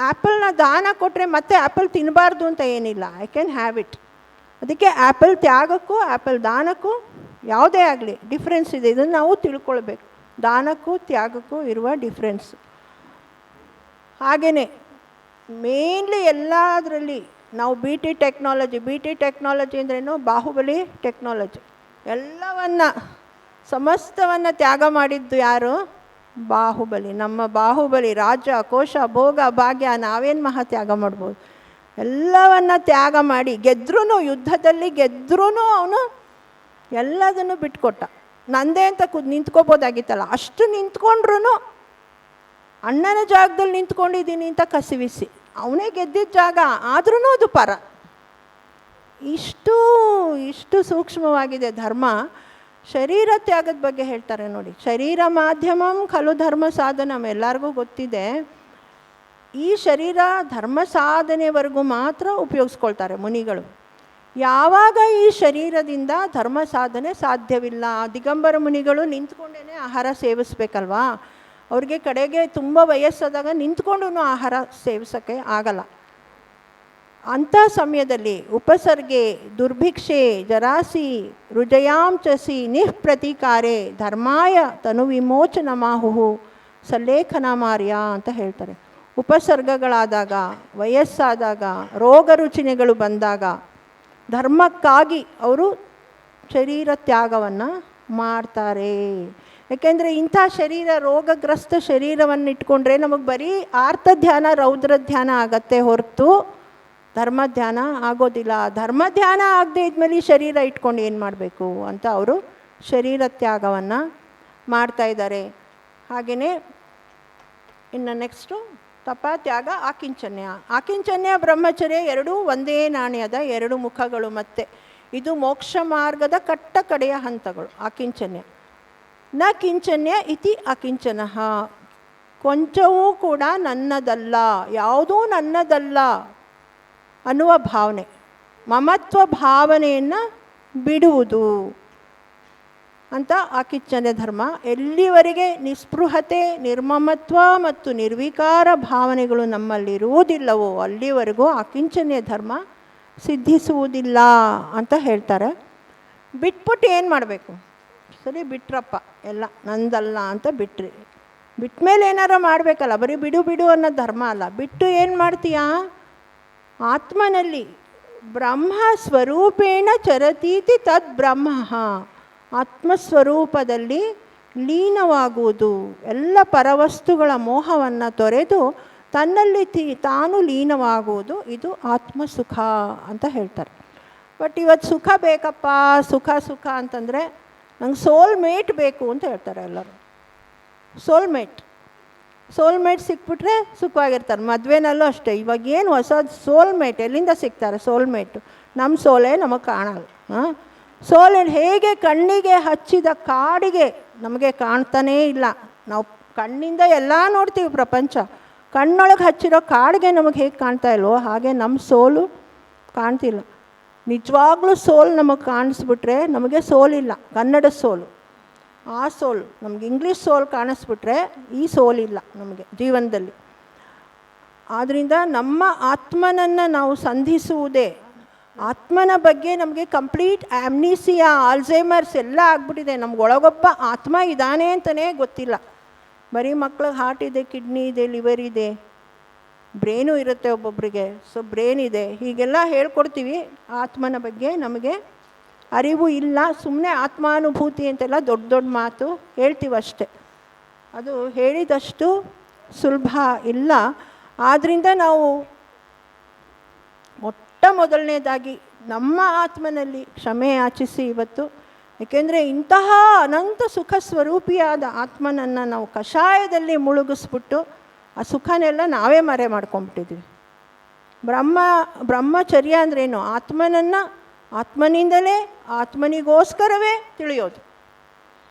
ಆ್ಯಪಲ್ನ ದಾನ ಕೊಟ್ಟರೆ ಮತ್ತೆ ಆ್ಯಪಲ್ ತಿನ್ನಬಾರ್ದು ಅಂತ ಏನಿಲ್ಲ. I can have it. ಅದಕ್ಕೆ ಆ್ಯಪಲ್ ತ್ಯಾಗಕ್ಕೂ ಆ್ಯಪಲ್ ದಾನಕ್ಕೂ ಯಾವುದೇ ಆಗಲಿ ಡಿಫ್ರೆನ್ಸ್ ಇದೆ. ಇದನ್ನು ನಾವು ತಿಳ್ಕೊಳ್ಬೇಕು, ದಾನಕ್ಕೂ ತ್ಯಾಗಕ್ಕೂ ಇರುವ ಡಿಫ್ರೆನ್ಸ್. ಹಾಗೆಯೇ ಮೇನ್ಲಿ ಎಲ್ಲದರಲ್ಲಿ ನಾವು BT ಟೆಕ್ನಾಲಜಿ ಅಂದ್ರೇನು? ಬಾಹುಬಲಿ ಟೆಕ್ನಾಲಜಿ. ಸಮಸ್ತವನ್ನು ತ್ಯಾಗ ಮಾಡಿದ್ದು ಯಾರು? ಬಾಹುಬಲಿ. ನಮ್ಮ ಬಾಹುಬಲಿ ರಾಜ್ಯ, ಕೋಶ, ಭೋಗ, ಭಾಗ್ಯ ನಾವೇನು ಮಹಾ ತ್ಯಾಗ ಮಾಡ್ಬೋದು? ಎಲ್ಲವನ್ನು ತ್ಯಾಗ ಮಾಡಿ ಗೆದ್ರೂ, ಯುದ್ಧದಲ್ಲಿ ಗೆದ್ರೂ ಅವನು ಎಲ್ಲದನ್ನು ಬಿಟ್ಕೊಟ್ಟ. ನಂದೇ ಅಂತ ನಿಂತ್ಕೋಬೋದಾಗಿತ್ತಲ್ಲ, ಅಷ್ಟು ನಿಂತ್ಕೊಂಡ್ರೂ ಅಣ್ಣನ ಜಾಗದಲ್ಲಿ ನಿಂತ್ಕೊಂಡಿದ್ದೀನಿ ಅಂತ ಕಸಿವಿಸಿ ಅವನೇ ಗೆದ್ದಿದ್ದ ಜಾಗ ಆದ್ರೂ ಅದು ಪರ. ಇಷ್ಟು ಸೂಕ್ಷ್ಮವಾಗಿದೆ ಧರ್ಮ. ಶರೀರ ತ್ಯಾಗದ ಬಗ್ಗೆ ಹೇಳ್ತಾರೆ ನೋಡಿ. ಶರೀರ ಮಾಧ್ಯಮಂ ಖಲು ಧರ್ಮ ಸಾಧನಂ, ಎಲ್ಲರಿಗೂ ಗೊತ್ತಿದೆ. ಈ ಶರೀರ ಧರ್ಮ ಸಾಧನೆವರೆಗೂ ಮಾತ್ರ ಉಪಯೋಗಿಸ್ಕೊಳ್ತಾರೆ ಮುನಿಗಳು. ಯಾವಾಗ ಈ ಶರೀರದಿಂದ ಧರ್ಮ ಸಾಧನೆ ಸಾಧ್ಯವಿಲ್ಲ, ದಿಗಂಬರ ಮುನಿಗಳು ನಿಂತ್ಕೊಂಡೇ ಆಹಾರ ಸೇವಿಸ್ಬೇಕಲ್ವಾ, ಅವ್ರಿಗೆ ಕಡೆಗೆ ತುಂಬ ವಯಸ್ಸಾದಾಗ ನಿಂತ್ಕೊಂಡು ಆಹಾರ ಸೇವಿಸೋಕ್ಕೆ ಆಗಲ್ಲ. ಅಂಥ ಸಮಯದಲ್ಲಿ ಉಪಸರ್ಗೆ, ದುರ್ಭಿಕ್ಷೆ, ಜರಾಸಿ, ರುಜಯಾಂಚಸಿ, ನಿಷ್ಪ್ರತಿಕಾರೆ ಧರ್ಮಾಯ ತನು ವಿಮೋಚನ ಮಾಹುಹು ಸಲ್ಲೇಖನ ಮಾರ್ಯ ಅಂತ ಹೇಳ್ತಾರೆ. ಉಪಸರ್ಗಗಳಾದಾಗ, ವಯಸ್ಸಾದಾಗ, ರೋಗ ರುಚಿನೆಗಳು ಬಂದಾಗ ಧರ್ಮಕ್ಕಾಗಿ ಅವರು ಶರೀರ ತ್ಯಾಗವನ್ನು ಮಾಡ್ತಾರೆ. ಯಾಕೆಂದರೆ ಇಂಥ ಶರೀರ, ರೋಗಗ್ರಸ್ತ ಶರೀರವನ್ನು ಇಟ್ಕೊಂಡ್ರೆ ನಮಗೆ ಬರೀ ಆರ್ತ ಧ್ಯಾನ, ರೌದ್ರ ಧ್ಯಾನ ಆಗತ್ತೆ ಹೊರತು ಧರ್ಮ ಧ್ಯಾನ ಆಗೋದಿಲ್ಲ. ಧರ್ಮ ಧ್ಯಾನ ಆಗದೆ ಇದ್ಮೇಲೆ ಈ ಶರೀರ ಇಟ್ಕೊಂಡು ಏನು ಮಾಡಬೇಕು ಅಂತ ಅವರು ಶರೀರ ತ್ಯಾಗವನ್ನು ಮಾಡ್ತಾಯಿದ್ದಾರೆ. ಹಾಗೆಯೇ ಇನ್ನು ನೆಕ್ಸ್ಟು ತಪ, ತ್ಯಾಗ, ಆಕಿಂಚನ್ಯ ಬ್ರಹ್ಮಚರ್ಯ ಎರಡೂ ಒಂದೇ ನಾಣ್ಯದ ಎರಡು ಮುಖಗಳು. ಮತ್ತು ಇದು ಮೋಕ್ಷ ಮಾರ್ಗದ ಕಡೆಯ ಹಂತಗಳು. ಆಕಿಂಚನ್ಯ ನ ಕಿಂಚನ್ಯ ಇತಿ ಅಕಿಂಚನಃ, ಕೊಂಚವೂ ಕೂಡ ನನ್ನದಲ್ಲ, ಯಾವುದೂ ನನ್ನದಲ್ಲ ಅನ್ನುವ ಭಾವನೆ, ಮಮತ್ವ ಭಾವನೆಯನ್ನು ಬಿಡುವುದು ಅಂತ ಆಕಿಂಚನ್ಯ ಧರ್ಮ. ಎಲ್ಲಿವರೆಗೆ ನಿಸ್ಪೃಹತೆ, ನಿರ್ಮಮತ್ವ ಮತ್ತು ನಿರ್ವಿಕಾರ ಭಾವನೆಗಳು ನಮ್ಮಲ್ಲಿರುವುದಿಲ್ಲವೋ ಅಲ್ಲಿವರೆಗೂ ಆಕಿಂಚನ್ಯ ಧರ್ಮ ಸಿದ್ಧಿಸುವುದಿಲ್ಲ ಅಂತ ಹೇಳ್ತಾರೆ. ಬಿಟ್ಬಿಟ್ಟು ಏನು ಮಾಡಬೇಕು? ಸರಿ ಬಿಟ್ರಪ್ಪ, ಎಲ್ಲ ನಂದಲ್ಲ ಅಂತ ಬಿಟ್ರಿ. ಬಿಟ್ಮೇಲೆ ಏನಾರ ಮಾಡಬೇಕಲ್ಲ, ಬರೀ ಬಿಡು ಅನ್ನೋ ಧರ್ಮ ಅಲ್ಲ. ಬಿಟ್ಟು ಏನು ಮಾಡ್ತೀಯಾ? ಆತ್ಮನಲ್ಲಿ ಬ್ರಹ್ಮ ಸ್ವರೂಪೇಣ ಚರತೀತಿ ತದ್ ಬ್ರಹ್ಮ, ಆತ್ಮಸ್ವರೂಪದಲ್ಲಿ ಲೀನವಾಗುವುದು, ಎಲ್ಲ ಪರವಸ್ತುಗಳ ಮೋಹವನ್ನು ತೊರೆದು ತನ್ನಲ್ಲಿ ತಾನು ಲೀನವಾಗುವುದು, ಇದು ಆತ್ಮಸುಖ ಅಂತ ಹೇಳ್ತಾರೆ. ಬಟ್ ಇವತ್ತು ಸುಖ ಬೇಕಪ್ಪ, ಸುಖ ಅಂತಂದರೆ ನಂಗೆ ಸೋಲ್ಮೇಟ್ ಬೇಕು ಅಂತ ಹೇಳ್ತಾರೆ ಎಲ್ಲರೂ. ಸೋಲ್ಮೇಟ್ ಸಿಕ್ಬಿಟ್ರೆ ಸುಖವಾಗಿರ್ತಾರೆ. ಮದುವೆನಲ್ಲೂ ಅಷ್ಟೇ, ಇವಾಗ ಏನು ಹೊಸದು ಸೋಲ್ಮೇಟ್ ಎಲ್ಲಿಂದ ಸಿಗ್ತಾರೆ? ಸೋಲ್ಮೇಟು ನಮ್ಮ ಸೋಲೇ ನಮಗೆ ಕಾಣಲ್ಲ. ಸೋಲ್ ಹೇಗೆ ಕಣ್ಣಿಗೆ ಹಚ್ಚಿದ ಕಾಡಿಗೆ ನಮಗೆ ಕಾಣ್ತಾನೇ ಇಲ್ಲ. ನಾವು ಕಣ್ಣಿಂದ ಎಲ್ಲ ನೋಡ್ತೀವಿ ಪ್ರಪಂಚ, ಕಣ್ಣೊಳಗೆ ಹಚ್ಚಿರೋ ಕಾಡಿಗೆ ನಮಗೆ ಹೇಗೆ ಕಾಣ್ತಾ ಇಲ್ವೋ ಹಾಗೆ ನಮ್ಮ ಸೋಲು ಕಾಣ್ತಿಲ್ಲ. ನಿಜವಾಗ್ಲೂ ಸೋಲ್ ನಮಗೆ ಕಾಣಿಸ್ಬಿಟ್ರೆ ನಮಗೆ ಸೋಲಿಲ್ಲ, ಕನ್ನಡ ಸೋಲು. ಆ ಸೋಲ್ ನಮಗೆ ಇಂಗ್ಲೀಷ್ ಸೋಲ್ ಕಾಣಿಸ್ಬಿಟ್ರೆ ಈ ಸೋಲ್ ಇಲ್ಲ ನಮಗೆ ಜೀವನದಲ್ಲಿ. ಆದ್ದರಿಂದ ನಮ್ಮ ಆತ್ಮನನ್ನು ನಾವು ಸಂಧಿಸುವುದೇ, ಆತ್ಮನ ಬಗ್ಗೆ ನಮಗೆ ಕಂಪ್ಲೀಟ್ ಆಮ್ನೀಸಿಯಾ, ಆಲ್ಝೈಮರ್ಸ್ ಎಲ್ಲ ಆಗ್ಬಿಟ್ಟಿದೆ. ನಮ್ಗೊಳಗೊಬ್ಬ ಆತ್ಮ ಇದ್ದಾನೆ ಅಂತಲೇ ಗೊತ್ತಿಲ್ಲ. ಬರೀ ಮಕ್ಳಿಗೆ ಹಾರ್ಟ್ ಇದೆ, ಕಿಡ್ನಿ ಇದೆ, ಲಿವರ್ ಇದೆ, ಬ್ರೇನು ಇರುತ್ತೆ ಒಬ್ಬೊಬ್ಬರಿಗೆ, ಸೊ ಬ್ರೇನ್ ಇದೆ, ಹೀಗೆಲ್ಲ ಹೇಳ್ಕೊಡ್ತೀವಿ. ಆತ್ಮನ ಬಗ್ಗೆ ನಮಗೆ ಅರಿವು ಇಲ್ಲ. ಸುಮ್ಮನೆ ಆತ್ಮಾನುಭೂತಿ ಅಂತೆಲ್ಲ ದೊಡ್ಡ ದೊಡ್ಡ ಮಾತು ಹೇಳ್ತೀವಷ್ಟೆ, ಅದು ಹೇಳಿದಷ್ಟು ಸುಲಭ ಇಲ್ಲ. ಆದ್ದರಿಂದ ನಾವು ಮೊದಲನೇದಾಗಿ ನಮ್ಮ ಆತ್ಮನಲ್ಲಿ ಕ್ಷಮೆ ಯಾಚಿಸಿ ಇವತ್ತು, ಏಕೆಂದರೆ ಇಂತಹ ಅನಂತ ಸುಖ ಸ್ವರೂಪಿಯಾದ ಆತ್ಮನನ್ನು ನಾವು ಕಷಾಯದಲ್ಲಿ ಮುಳುಗಿಸ್ಬಿಟ್ಟು ಆ ಸುಖನೆಲ್ಲ ನಾವೇ ಮರೆ ಮಾಡ್ಕೊಂಬಿಟ್ಟಿದ್ವಿ. ಬ್ರಹ್ಮಚರ್ಯ ಅಂದ್ರೇನು? ಆತ್ಮನನ್ನು ಆತ್ಮನಿಂದಲೇ ಆತ್ಮನಿಗೋಸ್ಕರವೇ ತಿಳಿಯೋದು.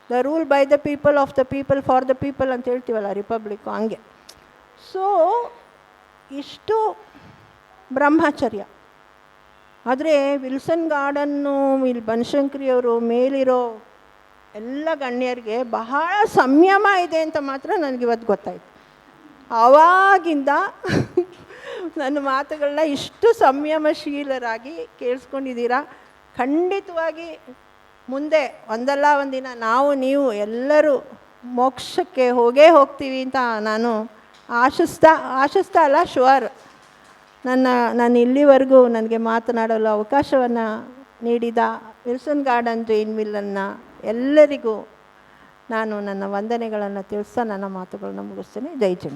The rule by the people, of the people, for the people ಅಂತ ಹೇಳ್ತೀವಲ್ಲ, ರಿಪಬ್ಲಿಕ್ಕು ಹಂಗೆ. ಸೊ ಇಷ್ಟು ಬ್ರಹ್ಮಚರ್ಯ. ಆದರೆ ವಿಲ್ಸನ್ ಗಾರ್ಡನ್ನು, ಇಲ್ಲಿ ಬನಶಂಕರಿಯವರು, ಮೇಲಿರೋ ಎಲ್ಲ ಗಣ್ಯರಿಗೆ ಬಹಳ ಸಂಯಮ ಇದೆ ಅಂತ ಮಾತ್ರ ನನಗಿವತ್ತು ಗೊತ್ತಾಯಿತು. ಆವಾಗಿಂದ ನನ್ನ ಮಾತುಗಳನ್ನ ಇಷ್ಟು ಸಂಯಮಶೀಲರಾಗಿ ಕೇಳಿಸ್ಕೊಂಡಿದ್ದೀರಾ. ಖಂಡಿತವಾಗಿ ಮುಂದೆ ಒಂದಲ್ಲ ಒಂದಿನ ನೀವು ಎಲ್ಲರೂ ಮೋಕ್ಷಕ್ಕೆ ಹೋಗ್ತೀವಿ ಅಂತ ನಾನು ಆಶಿಸ್ತಾ ಅಲ್ಲ, ಶುವರ್. ನಾನು ಇಲ್ಲಿವರೆಗೂ ನನಗೆ ಮಾತನಾಡಲು ಅವಕಾಶವನ್ನು ನೀಡಿದ ವಿಲ್ಸನ್ ಗಾರ್ಡನ್ ಜೈನ್ ಮಿಲ್ಲನ್ನು ಎಲ್ಲರಿಗೂ ನಾನು ನನ್ನ ವಂದನೆಗಳನ್ನು ತಿಳಿಸ್ತಾ ನನ್ನ ಮಾತುಗಳನ್ನು ಮುಗಿಸ್ತೇನೆ. ಜೈ ಜೈ.